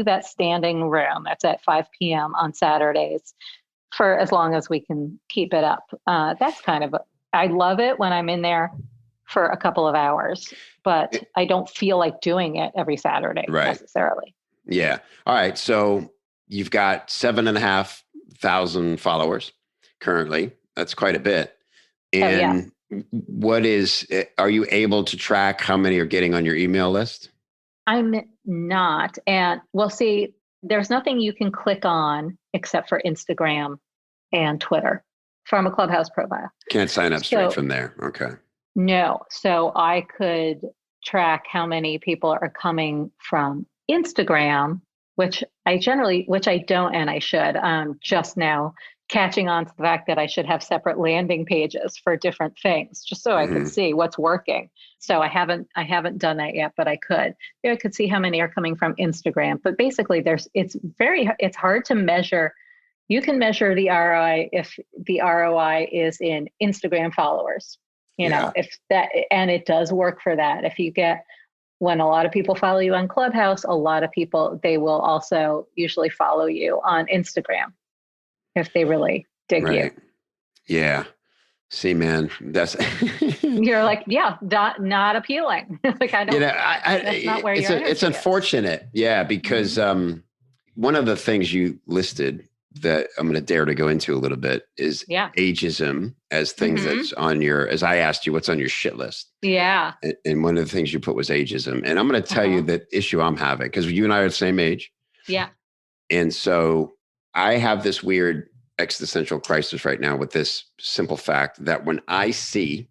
that standing room. That's at 5 p.m. on Saturdays for as long as we can keep it up. That's kind of, I love it when I'm in there for a couple of hours, but I don't feel like doing it every Saturday necessarily. Yeah. All right. So you've got 7,500 followers currently. That's quite a bit. And are you able to track how many are getting on your email list? I'm not. And we'll see, there's nothing you can click on except for Instagram and Twitter from a Clubhouse profile. Can't sign up straight from there. Okay. No. So I could track how many people are coming from Instagram, which I don't, and I should. Just now catching on to the fact that I should have separate landing pages for different things, just so I could see what's working. So I haven't done that yet, but I could. I could see how many are coming from Instagram. But basically, it's hard to measure. You can measure the ROI if the ROI is in Instagram followers. If that, and it does work for that. If you get, when a lot of people follow you on Clubhouse, a lot of people, they will also usually follow you on Instagram if they really dig you. Yeah. See, man, that's you're like, not appealing. Like, I don't, that's not where you're at. It's unfortunate. Yeah. Because one of the things you listed that I'm going to dare to go into a little bit is ageism as things that's on as I asked you, what's on your shit list? Yeah. And one of the things you put was ageism. And I'm going to tell you the issue I'm having, because you and I are the same age. Yeah. And so I have this weird existential crisis right now with this simple fact that when I see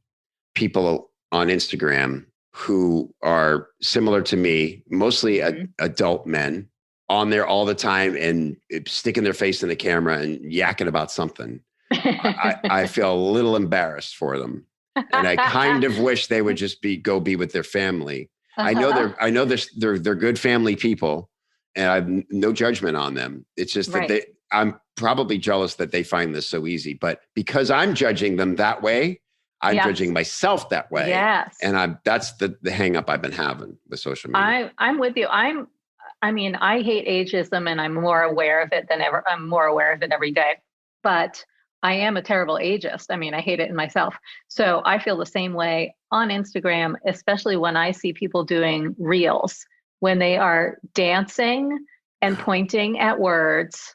people on Instagram who are similar to me, mostly adult men, on there all the time and sticking their face in the camera and yakking about something, I feel a little embarrassed for them. And I kind of wish they would just go be with their family. I know they're good family people, and I have no judgment on them. It's just that I'm probably jealous that they find this so easy, but because I'm judging them that way, I'm judging myself that way. Yes. And that's the hang up I've been having with social media. I'm with you. I hate ageism, and I'm more aware of it than ever. I'm more aware of it every day, but I am a terrible ageist. I hate it in myself. So I feel the same way on Instagram, especially when I see people doing reels, when they are dancing and pointing at words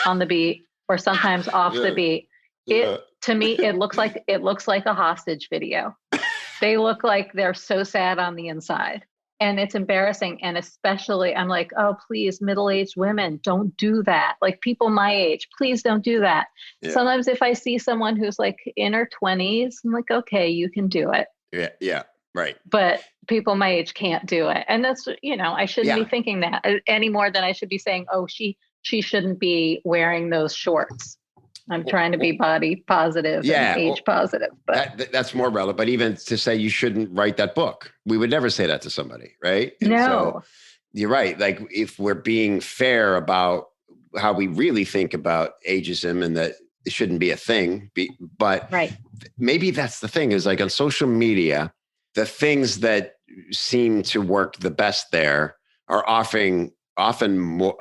on the beat or sometimes off the beat. To me, it looks like a hostage video. They look like they're so sad on the inside. And it's embarrassing. And especially, I'm like, oh, please, middle-aged women, don't do that. Like, people my age, please don't do that. Yeah. Sometimes if I see someone who's like in her 20s, I'm like, okay, you can do it. Yeah. Right. But people my age can't do it. And that's, I shouldn't be thinking that any more than I should be saying, oh, she shouldn't be wearing those shorts. I'm trying to be body positive and age positive. But that's more relevant. But even to say you shouldn't write that book, we would never say that to somebody, right? And no. So you're right. Like if we're being fair about how we really think about ageism and that it shouldn't be a thing, but maybe that's the thing is like on social media, the things that seem to work the best there are often more,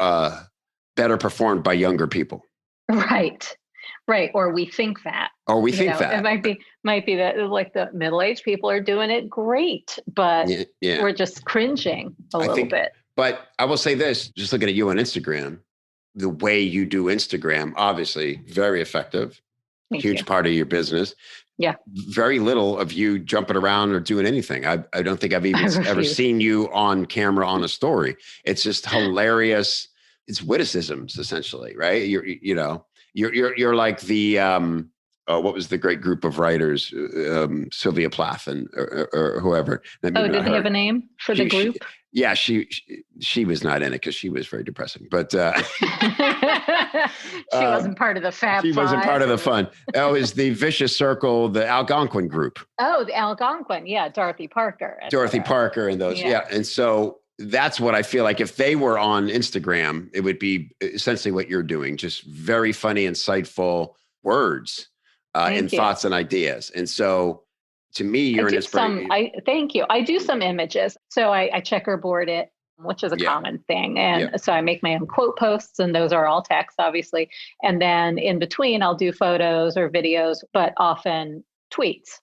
better performed by younger people. Right. Or we think that. It might be that like the middle-aged people are doing it great, but we're just cringing a little bit. But I will say this, just looking at you on Instagram, the way you do Instagram, obviously very effective, huge part of your business. Yeah. Very little of you jumping around or doing anything. I don't think I've even ever seen you on camera on a story. It's just hilarious. It's witticisms essentially, right? You're like the what was the great group of writers, Sylvia Plath and or whoever. Did they have a name for the group? She was not in it because she was very depressing. But she wasn't part of the Fab She Five wasn't part of the fun. It was the Vicious Circle, the Algonquin group. Oh, the Algonquin, Dorothy Parker. Dorothy Parker and those, and so. That's what I feel like if they were on Instagram, it would be essentially what you're doing, just very funny, insightful words and thoughts and ideas. And so to me, you're an inspiration. Thank you. I do some images. So I checkerboard it, which is a common thing. And so I make my own quote posts and those are all text, obviously. And then in between, I'll do photos or videos, but often tweets.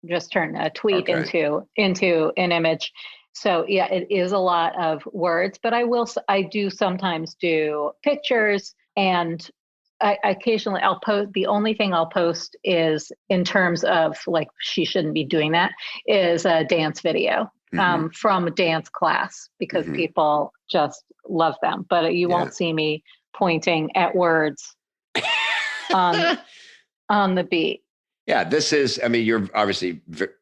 Just turn a tweet into an image. So it is a lot of words, but I do sometimes do pictures and I occasionally I'll post. The only thing I'll post is in terms of like, she shouldn't be doing that is a dance video from a dance class because people just love them, but you won't see me pointing at words on the beat. Yeah, this is, you're obviously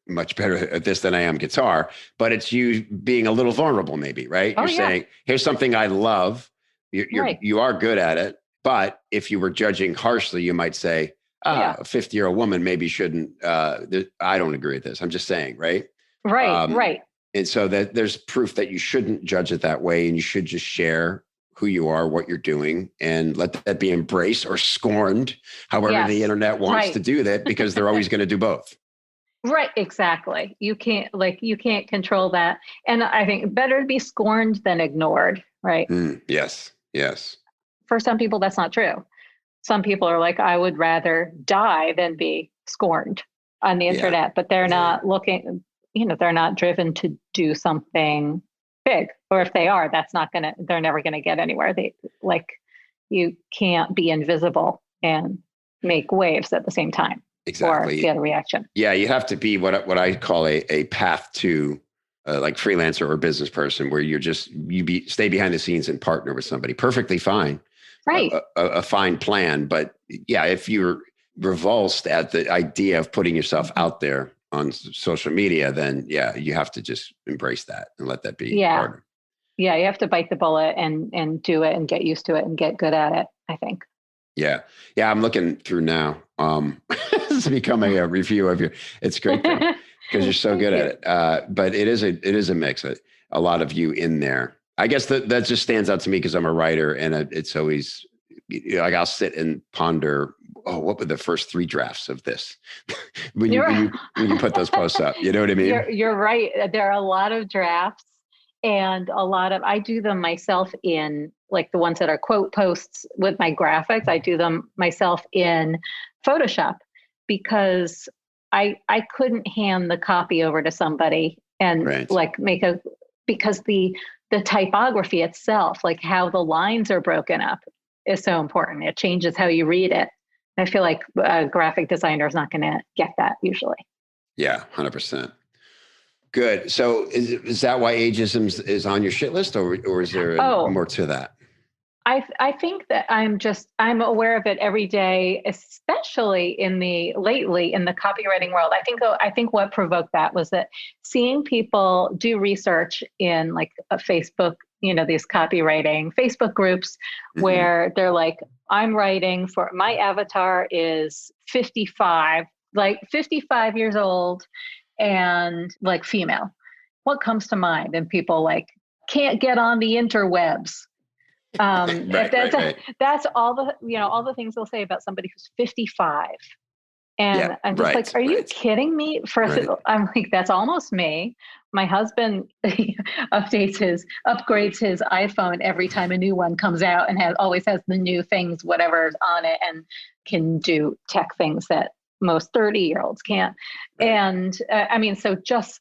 much better at this than I am guitar, but it's you being a little vulnerable maybe, right? You're saying, here's something I love. You are good at it. But if you were judging harshly, you might say, a 50-year-old woman maybe shouldn't, I don't agree with this. I'm just saying, right? Right. And so that there's proof that you shouldn't judge it that way and you should just share who you are, what you're doing, and let that be embraced or scorned, however the internet wants to do that, because they're always going to do both. Right, exactly. You can't control that. And I think better to be scorned than ignored, right? Yes. For some people, that's not true. Some people are like, I would rather die than be scorned on the internet, but they're not looking, they're not driven to do something big, or if they are, they're never going to get anywhere. You can't be invisible and make waves at the same time. Exactly. Or get a reaction. Yeah. You have to be what I call a path to like freelancer or business person where stay behind the scenes and partner with somebody. Perfectly fine. Right. A fine plan. But if you're revulsed at the idea of putting yourself out there on social media, then you have to just embrace that and let that be harder. Yeah, you have to bite the bullet and do it and get used to it and get good at it, I think. Yeah. I'm looking through now. It's becoming a review of it's great because you're so good at it. But it is a mix, a lot of you in there. I guess that just stands out to me because I'm a writer and it's always like I'll sit and ponder, what were the first 3 drafts of this when you put those posts up? You know what I mean? You're right. There are a lot of drafts and I do them myself in like the ones that are quote posts with my graphics. I do them myself in Photoshop because I couldn't hand the copy over to somebody and because the typography itself, like how the lines are broken up, is so important. It changes how you read it. I feel like a graphic designer is not going to get that usually. Yeah, 100%. Good. So is that why ageism is on your shit list or is there more to that? I think that I'm aware of it every day, especially lately in the copywriting world. I think what provoked that was that seeing people do research in like a Facebook, these copywriting Facebook groups where they're like, I'm writing for my avatar is 55, like 55 years old and like female. What comes to mind? And people like can't get on the interwebs. That's all the things they'll say about somebody who's 55. And I'm just like, are you kidding me? I'm like, that's almost me. My husband upgrades his iPhone every time a new one comes out and always has the new things, whatever's on it, and can do tech things that most 30-year-olds can't. Right. And I mean, so just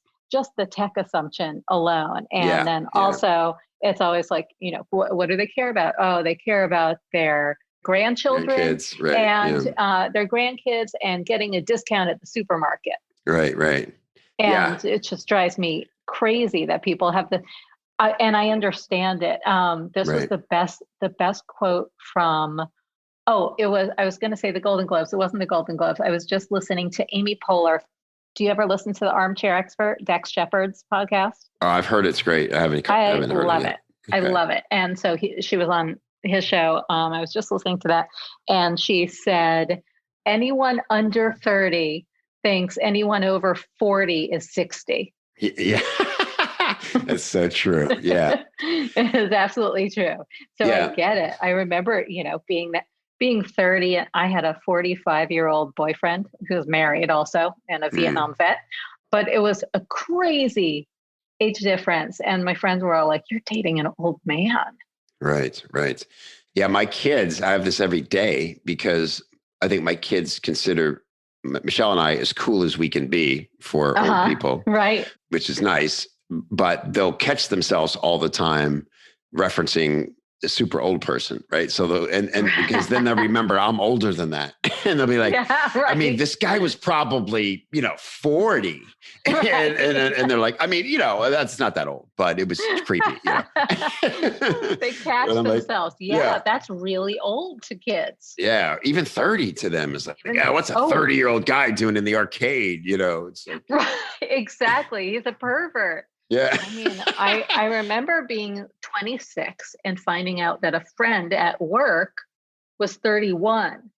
the tech assumption alone. And then also it's always like, what do they care about? Oh, they care about their grandchildren and their grandkids and getting a discount at the supermarket. Right. And it just drives me crazy that people have and I understand it. This was the best quote from, I was going to say the Golden Globes. It wasn't the Golden Globes. I was just listening to Amy Poehler. Do you ever listen to the Armchair Expert, Dax Shepard's podcast? Oh, I've heard it's great. I haven't heard it. I love it. And so she was on his show. I was just listening to that. And she said, anyone under 30 thinks anyone over 40 is 60. Yeah. That's so true. Yeah. It is absolutely true. So I get it. I remember, being 30, and I had a 45-year-old boyfriend who was married also and a Vietnam vet, but it was a crazy age difference. And my friends were all like, you're dating an old man. Right. Yeah. My kids, I have this every day because I think my kids consider Michelle and I as cool as we can be for old people. Right. Which is nice, but they'll catch themselves all the time referencing a super old person, right? So and because then they'll remember I'm older than that, and they'll be like, I mean, this guy was probably 40, and they're like, I mean, that's not that old, but it was creepy. They catch themselves. Like, that's really old to kids. Yeah, even 30 to them is like, what's a 30-year-old guy doing in the arcade? It's like, right, exactly. He's a pervert. Yeah. I mean, I remember being 26 and finding out that a friend at work was 31.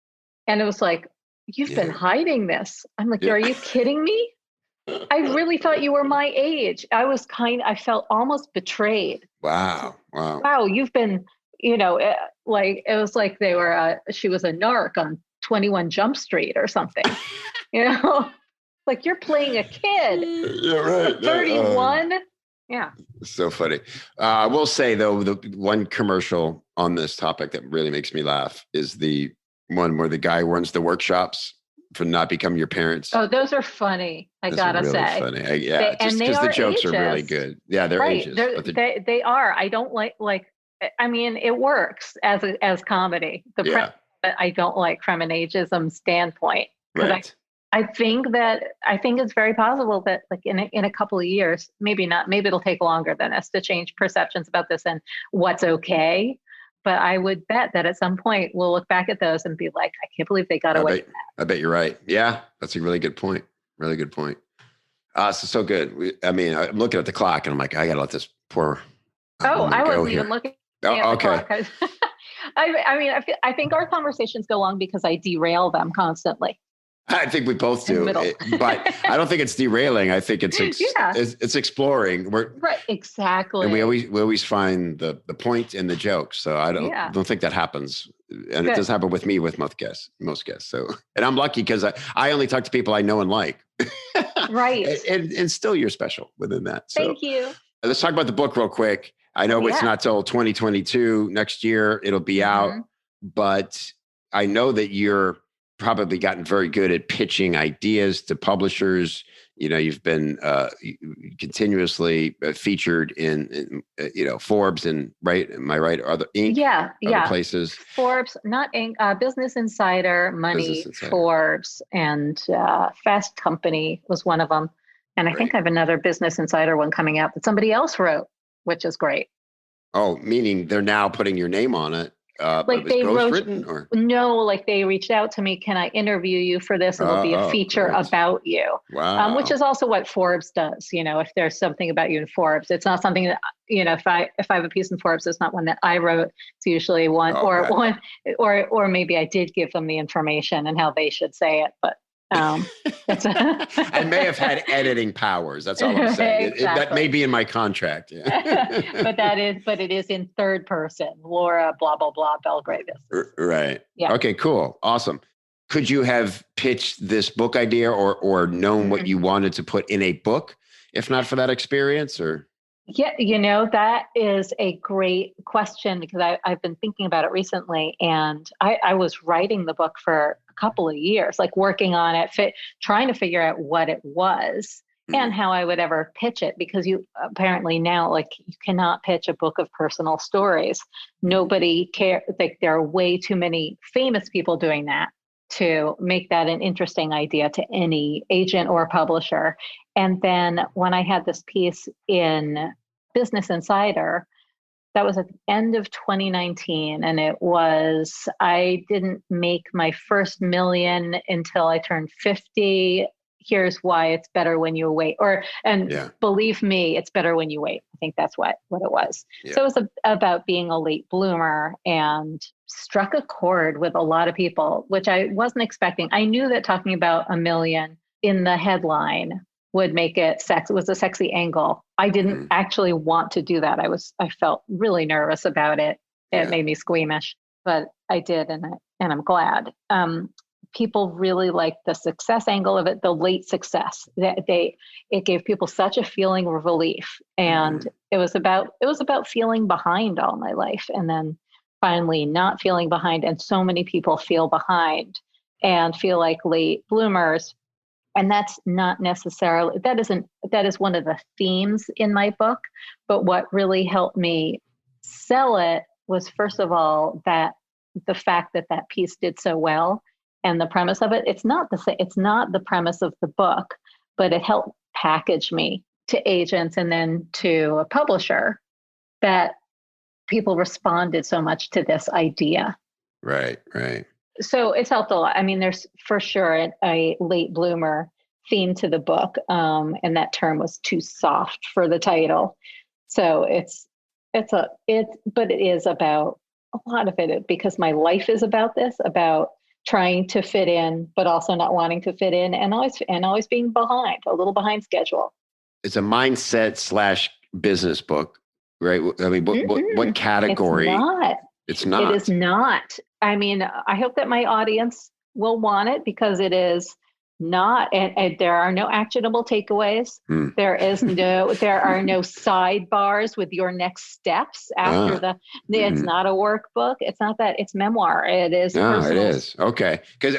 And it was like, you've been hiding this. I'm like, are you kidding me? I really thought you were my age. I felt almost betrayed. Wow. You've been, like, it was like she was a narc on 21 Jump Street or something, Like you're playing a kid. Yeah, right. 31. Yeah. So funny. I will say though, the one commercial on this topic that really makes me laugh is the one where the guy runs the workshops for not becoming your parents. Oh, those are funny. I gotta say. Funny. Just because the jokes are really good. Yeah, they're ages. They are. I don't like. I mean, it works as comedy. But I don't like from an ageism standpoint. Right. I think it's very possible that like in a couple of years, maybe not, maybe it'll take longer than us to change perceptions about this and what's okay. But I would bet that at some point we'll look back at those and be like, I can't believe they got away with that. I bet you're right. Yeah, that's a really good point. Really good point. So good. I'm looking at the clock and I'm like, I gotta let this poor. I wasn't even looking at the clock. I think our conversations go long because I derail them constantly. I think we both do, but I don't think it's derailing. I think it's exploring. Right, exactly. And we always find the point in the joke. So I don't think that happens, and it does happen with me with most guests. So, and I'm lucky because I only talk to people I know and like. Right, and still you're special within that. So, thank you. Let's talk about the book real quick. I know it's not till 2022 next year it'll be out, but I know that you're probably gotten very good at pitching ideas to publishers. You've been continuously featured in Forbes and am I right? Other Inc. Other places. Forbes, not Inc. Business Insider, Money, Forbes, and Fast Company was one of them. And I think I have another Business Insider one coming out that somebody else wrote, which is great. Oh, meaning they're now putting your name on it. But it Like was they wrote, ghostwritten, or? no, like they reached out to me. Can I interview you for this? It'll be a feature Great. about you, which Wow. is also what Forbes does. If there's something about you in Forbes, it's not something that, if I have a piece in Forbes, it's not one that I wrote. It's usually one Okay. or maybe I did give them the information and how they should say it, but that's I may have had editing powers. That's all I'm saying. exactly. That may be in my contract. Yeah. but it is in third person. Laura, blah blah blah, Belgray. Right. Yeah. Okay. Cool. Awesome. Could you have pitched this book idea or known what you wanted to put in a book, if not for that experience? Or Yeah, that is a great question because I've been thinking about it recently, and I was writing the book for a couple of years, like working on it, trying to figure out what it was and how I would ever pitch it, because you apparently now, like, you cannot pitch a book of personal stories. Nobody cares. Like, there are way too many famous people doing that to make that an interesting idea to any agent or publisher. And then when I had this piece in Business Insider, that was at the end of 2019. And I didn't make my first million until I turned 50. Here's why it's better when you wait. Believe me, it's better when you wait. I think that's what it was. Yeah. So it was about being a late bloomer, and struck a chord with a lot of people, which I wasn't expecting. I knew that talking about a million in the headline would make it sex. It was a sexy angle. I didn't actually want to do that. I felt really nervous about it. It made me squeamish, but I did. And I'm glad. People really liked the success angle of it, the late success. It gave people such a feeling of relief. And it was about feeling behind all my life, and then finally not feeling behind. And so many people feel behind and feel like late bloomers. And that's not necessarily, that is one of the themes in my book. But what really helped me sell it was, first of all, that the fact that piece did so well, and the premise of it. It's not the premise of the book, but it helped package me to agents and then to a publisher, that people responded so much to this idea. Right. So it's helped a lot. I mean, there's for sure a late bloomer theme to the book, and that term was too soft for the title. So but it is about a lot of it, because my life is about this, about trying to fit in, but also not wanting to fit in, and always being behind, a little behind schedule. It's a mindset / business book, right? I mean, what category? It's not. It is not. I mean, I hope that my audience will want it, because it is not, and there are no actionable takeaways. There are no sidebars with your next steps after it's not a workbook. It's not that. It's memoir. It is. No, it is. Okay. Because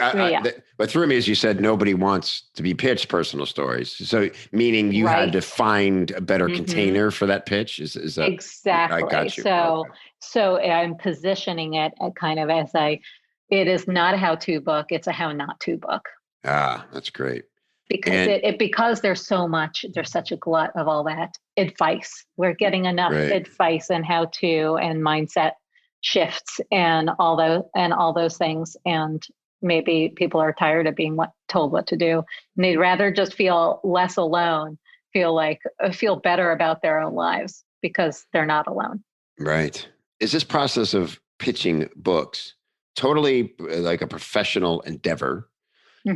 what threw me is you said nobody wants to be pitched personal stories. So meaning you had to find a better container for that pitch. Is that exactly? I got you. So I'm positioning it kind of as it is not a how-to book. It's a how not to book. That's great. Because because there's such a glut of all that advice. We're getting enough advice and how to and mindset shifts and all those things. And maybe people are tired of being told what to do. And they'd rather just feel less alone, feel better about their own lives, because they're not alone. Right. Is this process of pitching books totally like a professional endeavor?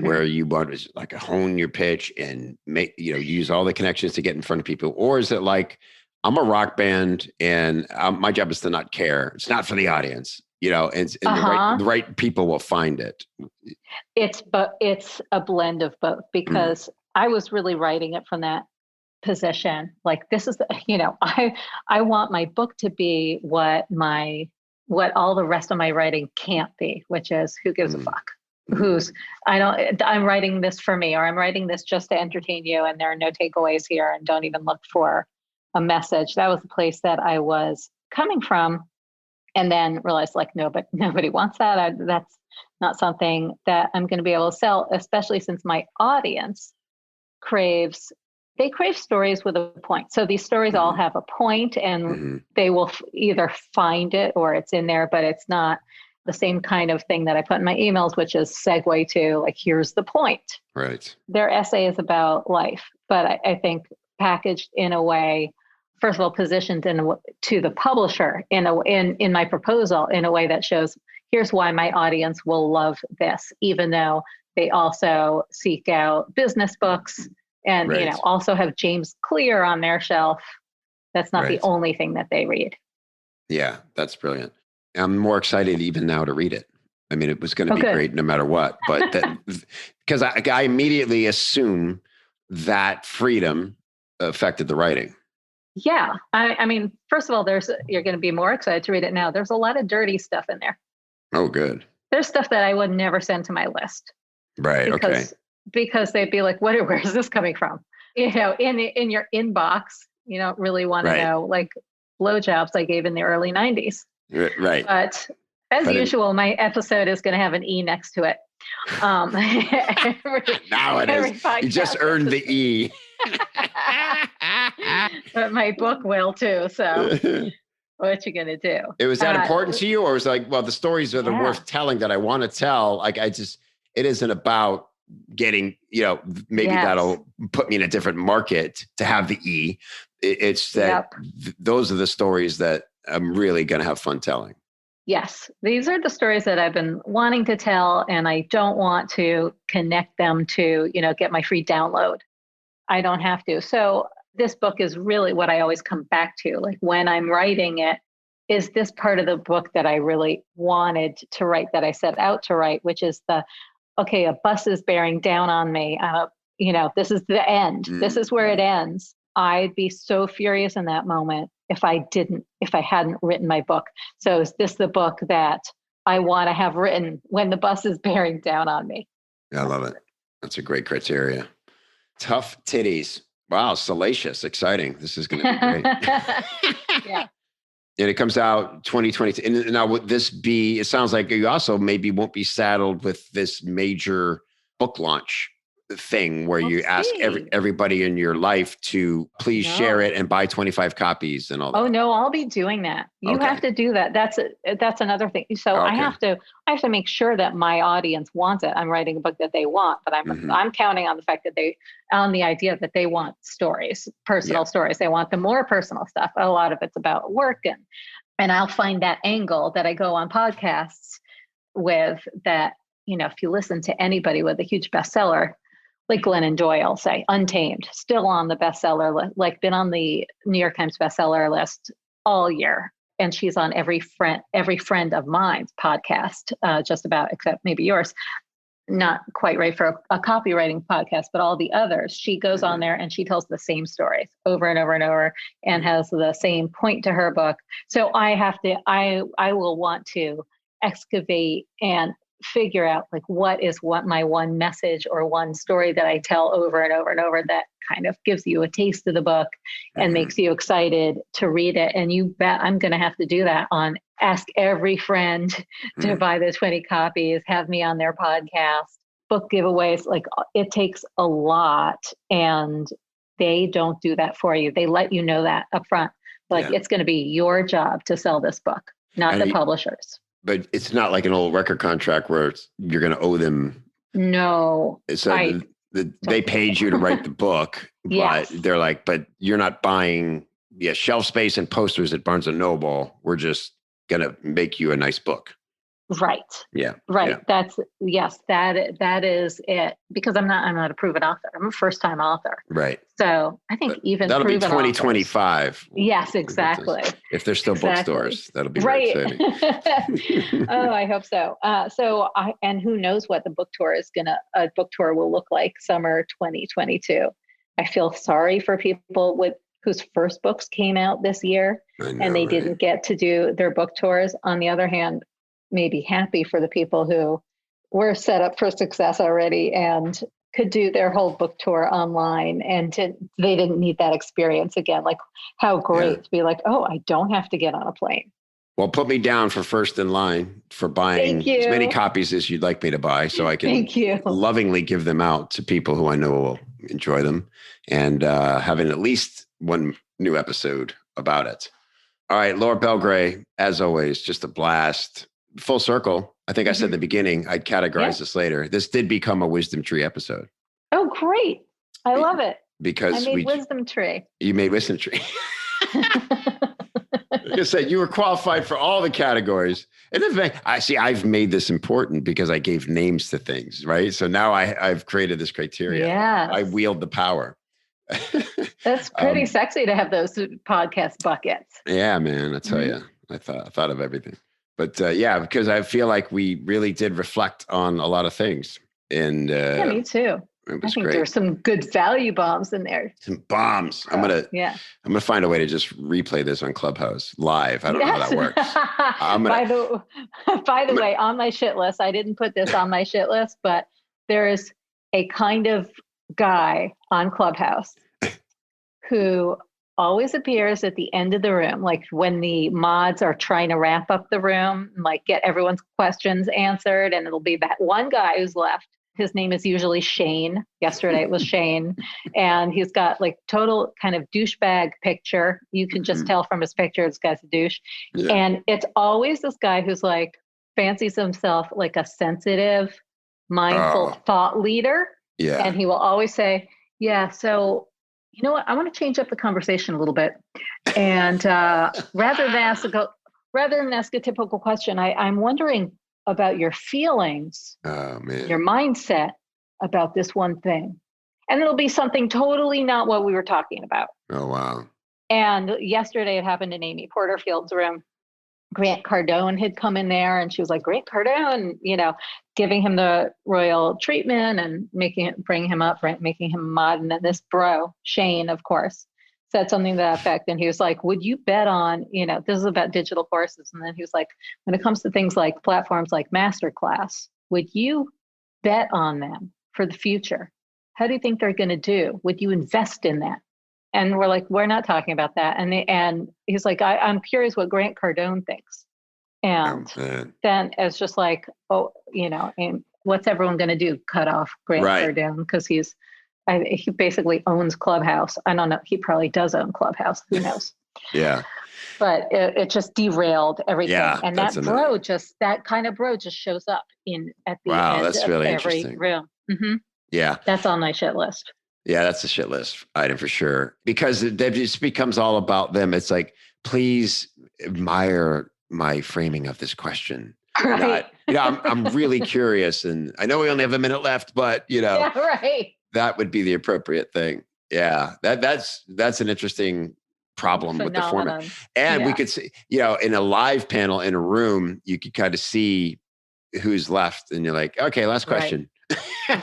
Where you want to like hone your pitch and use all the connections to get in front of people? Or is it like, I'm a rock band and my job is to not care. It's not for the audience, and the right people will find it. It's a blend of both, because I was really writing it from that position. Like, this is, I want my book to be what all the rest of my writing can't be, which is, who gives a fuck? I'm writing this for me, or I'm writing this just to entertain you, and there are no takeaways here, and don't even look for a message. That was the place that I was coming from, and then realized, like, nobody wants that. That's not something that I'm going to be able to sell, especially since my audience craves they crave stories with a point. So these stories all have a point, and they will either find it or it's in there, but it's not the same kind of thing that I put in my emails, which is segue to like, here's the point. Right. Their essay is about life, but I think packaged in a way, first of all, positioned to the publisher in my proposal in a way that shows, here's why my audience will love this, even though they also seek out business books and also have James Clear on their shelf. That's not the only thing that they read. Yeah, that's brilliant. I'm more excited even now to read it. I mean, it was going to be great no matter what, but because I immediately assume that freedom affected the writing. Yeah. I mean, first of all, you're going to be more excited to read it now. There's a lot of dirty stuff in there. Oh, good. There's stuff that I would never send to my list. Right. Because they'd be like, where is this coming from? In your inbox, you don't really want to know like blowjobs I gave in the early 90s. Right. But as usual, my episode is going to have an E next to it. Now it is. You just earned the E. But my book will too. So what you going to do? It was that important to you, or was it like, well, the stories are the worth telling that I want to tell. Like it isn't about getting, maybe that'll put me in a different market to have the E. It's that those are the stories that I'm really going to have fun telling. Yes. These are the stories that I've been wanting to tell, and I don't want to connect them to, get my free download. I don't have to. So this book is really what I always come back to. Like when I'm writing it, is this part of the book that I really wanted to write, that I set out to write, which is a bus is bearing down on me. This is the end. This is where it ends. I'd be so furious in that moment if I hadn't written my book. So is this the book that I want to have written when the bus is bearing down on me? I love it. That's a great criteria. Tough Titties. Wow. Salacious. Exciting. This is going to be great. Yeah. And it comes out 2022. And now would this be, it sounds like you also maybe won't be saddled with this major book launch thing where you ask everybody in your life to please share it and buy 25 copies and all that. Oh no, I'll be doing that. You have to do that. That's another thing. So I have to make sure that my audience wants it. I'm writing a book that they want, but I'm counting on the idea that they want stories, personal stories. They want the more personal stuff. A lot of it's about work and I'll find that angle that I go on podcasts with that, if you listen to anybody with a huge bestseller, like Glennon Doyle, say, Untamed, still on the bestseller list, like been on the New York Times bestseller list all year. And she's on every friend of mine's podcast, just about, except maybe yours. Not quite right for a copywriting podcast, but all the others. She goes on there and she tells the same stories over and over and over and has the same point to her book. So I will want to excavate and figure out like what my one message or one story that I tell over and over and over that kind of gives you a taste of the book and makes you excited to read it. And you bet I'm going to have to do that on ask every friend to buy the 20 copies, have me on their podcast, book giveaways. Like it takes a lot and they don't do that for you. They let you know that up front. Like it's going to be your job to sell this book, not the publishers. But it's not like an old record contract where you're going to owe them. No. So they paid you to write the book, but they're like, but you're not buying shelf space and posters at Barnes & Noble. We're just going to make you a nice book. Right. Yeah. Right. Yeah. That is it. Because I'm not a proven author. I'm a first time author. Right. So I think even that'll be 2025. Authors, yes, exactly. If there's still bookstores, that'll be right. Very exciting. Oh, I hope so. And who knows what the book tour will look like summer 2022. I feel sorry for people whose first books came out this year and they didn't get to do their book tours. On the other hand, maybe happy for the people who were set up for success already and could do their whole book tour online and they didn't need that experience again. Like how great to be like, oh, I don't have to get on a plane. Well, put me down for first in line for buying as many copies as you'd like me to buy so I can lovingly give them out to people who I know enjoy them, and having at least one new episode about it. All right, Laura Belgray, as always, just a blast. Full circle. I think I said in the beginning, I'd categorize this later. This did become a wisdom tree episode. Oh, great. I love it. Because I made wisdom tree. You made wisdom tree. Like I said, you were qualified for all the categories. And in fact, I've made this important because I gave names to things, right? So now I've created this criteria. Yeah. I wield the power. That's pretty sexy to have those podcast buckets. Yeah, man. I tell you, I thought of everything. But because I feel like we really did reflect on a lot of things. And yeah, me too. I think great. There's some good value bombs in there. Some bombs. I'm gonna find a way to just replay this on Clubhouse live. I don't know how that works. By the way, on my shit list, I didn't put this on my shit list, but there is a kind of guy on Clubhouse who always appears at the end of the room, like when the mods are trying to wrap up the room, and like get everyone's questions answered, and it'll be that one guy who's left. His name is usually Shane. Yesterday it was Shane. And he's got like total kind of douchebag picture. You can just tell from his picture, this guy's a douche. Yeah. And it's always this guy who's like fancies himself like a sensitive, mindful thought leader. Yeah. And he will always say, yeah, so you know what? I want to change up the conversation a little bit. And rather than ask a typical question, I'm wondering about your feelings, your mindset about this one thing. And it'll be something totally not what we were talking about. Oh, wow. And yesterday it happened in Amy Porterfield's room. Grant Cardone had come in there and she was like, Grant Cardone, giving him the royal treatment and bringing him up, making him a mod. And then this bro, Shane, of course, said something to that effect. And he was like, would you bet on, this is about digital courses. And then he was like, when it comes to things like platforms like Masterclass, would you bet on them for the future? How do you think they're going to do? Would you invest in that? And we're like, we're not talking about that. And he's like, I'm curious what Grant Cardone thinks. And then it's just like, and what's everyone going to do? Cut off Grant Cardone because he basically owns Clubhouse. I don't know. He probably does own Clubhouse. Who knows? Yeah. But it just derailed everything. Yeah, and that kind of bro just shows up at the end that's of really every room. Mm-hmm. Yeah. That's on my shit list. Yeah, that's a shit list item for sure. Because it just becomes all about them. It's like, please admire my framing of this question. Right. I'm really curious. And I know we only have a minute left, but Yeah, right. That would be the appropriate thing. Yeah. That's an interesting problem with the format. And we could see, in a live panel in a room, you could kind of see who's left and you're like, okay, last question.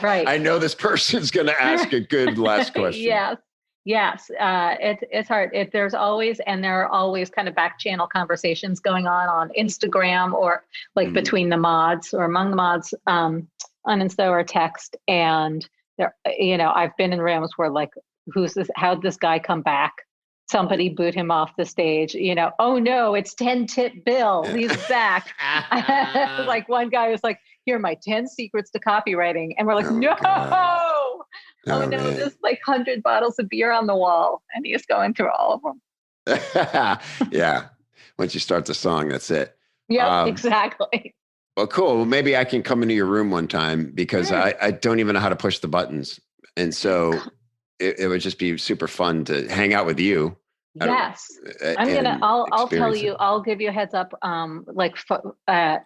Right. I know this person's going to ask a good last question. Yes. It's hard. There are always kind of back channel conversations going on Instagram or like between the mods or among the mods on Insta or text. And there, I've been in rooms where like, who's this? How'd this guy come back? Somebody boot him off the stage, oh no, it's 10-tip Bill. He's back. Like one guy was like, here are my 10 secrets to copywriting. And we're like, no, oh no, there's like 100 bottles of beer on the wall. And he's going through all of them. Yeah. Once you start the song, that's it. Yeah, exactly. Well, cool. Well, maybe I can come into your room one time because I don't even know how to push the buttons. And so it would just be super fun to hang out with you. Yes. I'll tell you, I'll give you a heads up,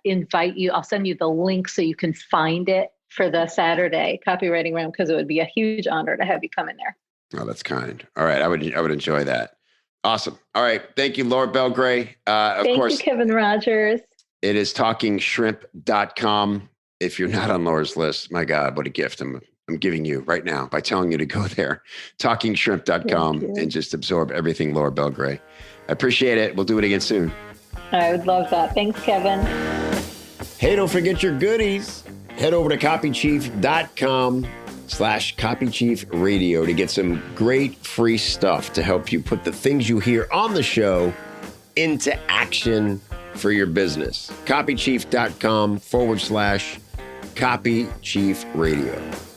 invite you. I'll send you the link so you can find it for the Saturday copywriting room, because it would be a huge honor to have you come in there. Oh, that's kind. All right. I would enjoy that. Awesome. All right. Thank you, Laura Belgray. Thank you, Kevin Rogers. It is talkingshrimp.com. If you're not on Laura's list, my God, what a gift I'm giving you right now by telling you to go there, talkingshrimp.com, and just absorb everything Laura Belgray. I appreciate it. We'll do it again soon. I would love that. Thanks, Kevin. Hey, don't forget your goodies. Head over to copychief.com/copychiefradio to get some great free stuff to help you put the things you hear on the show into action for your business. Copychief.com/copychiefradio.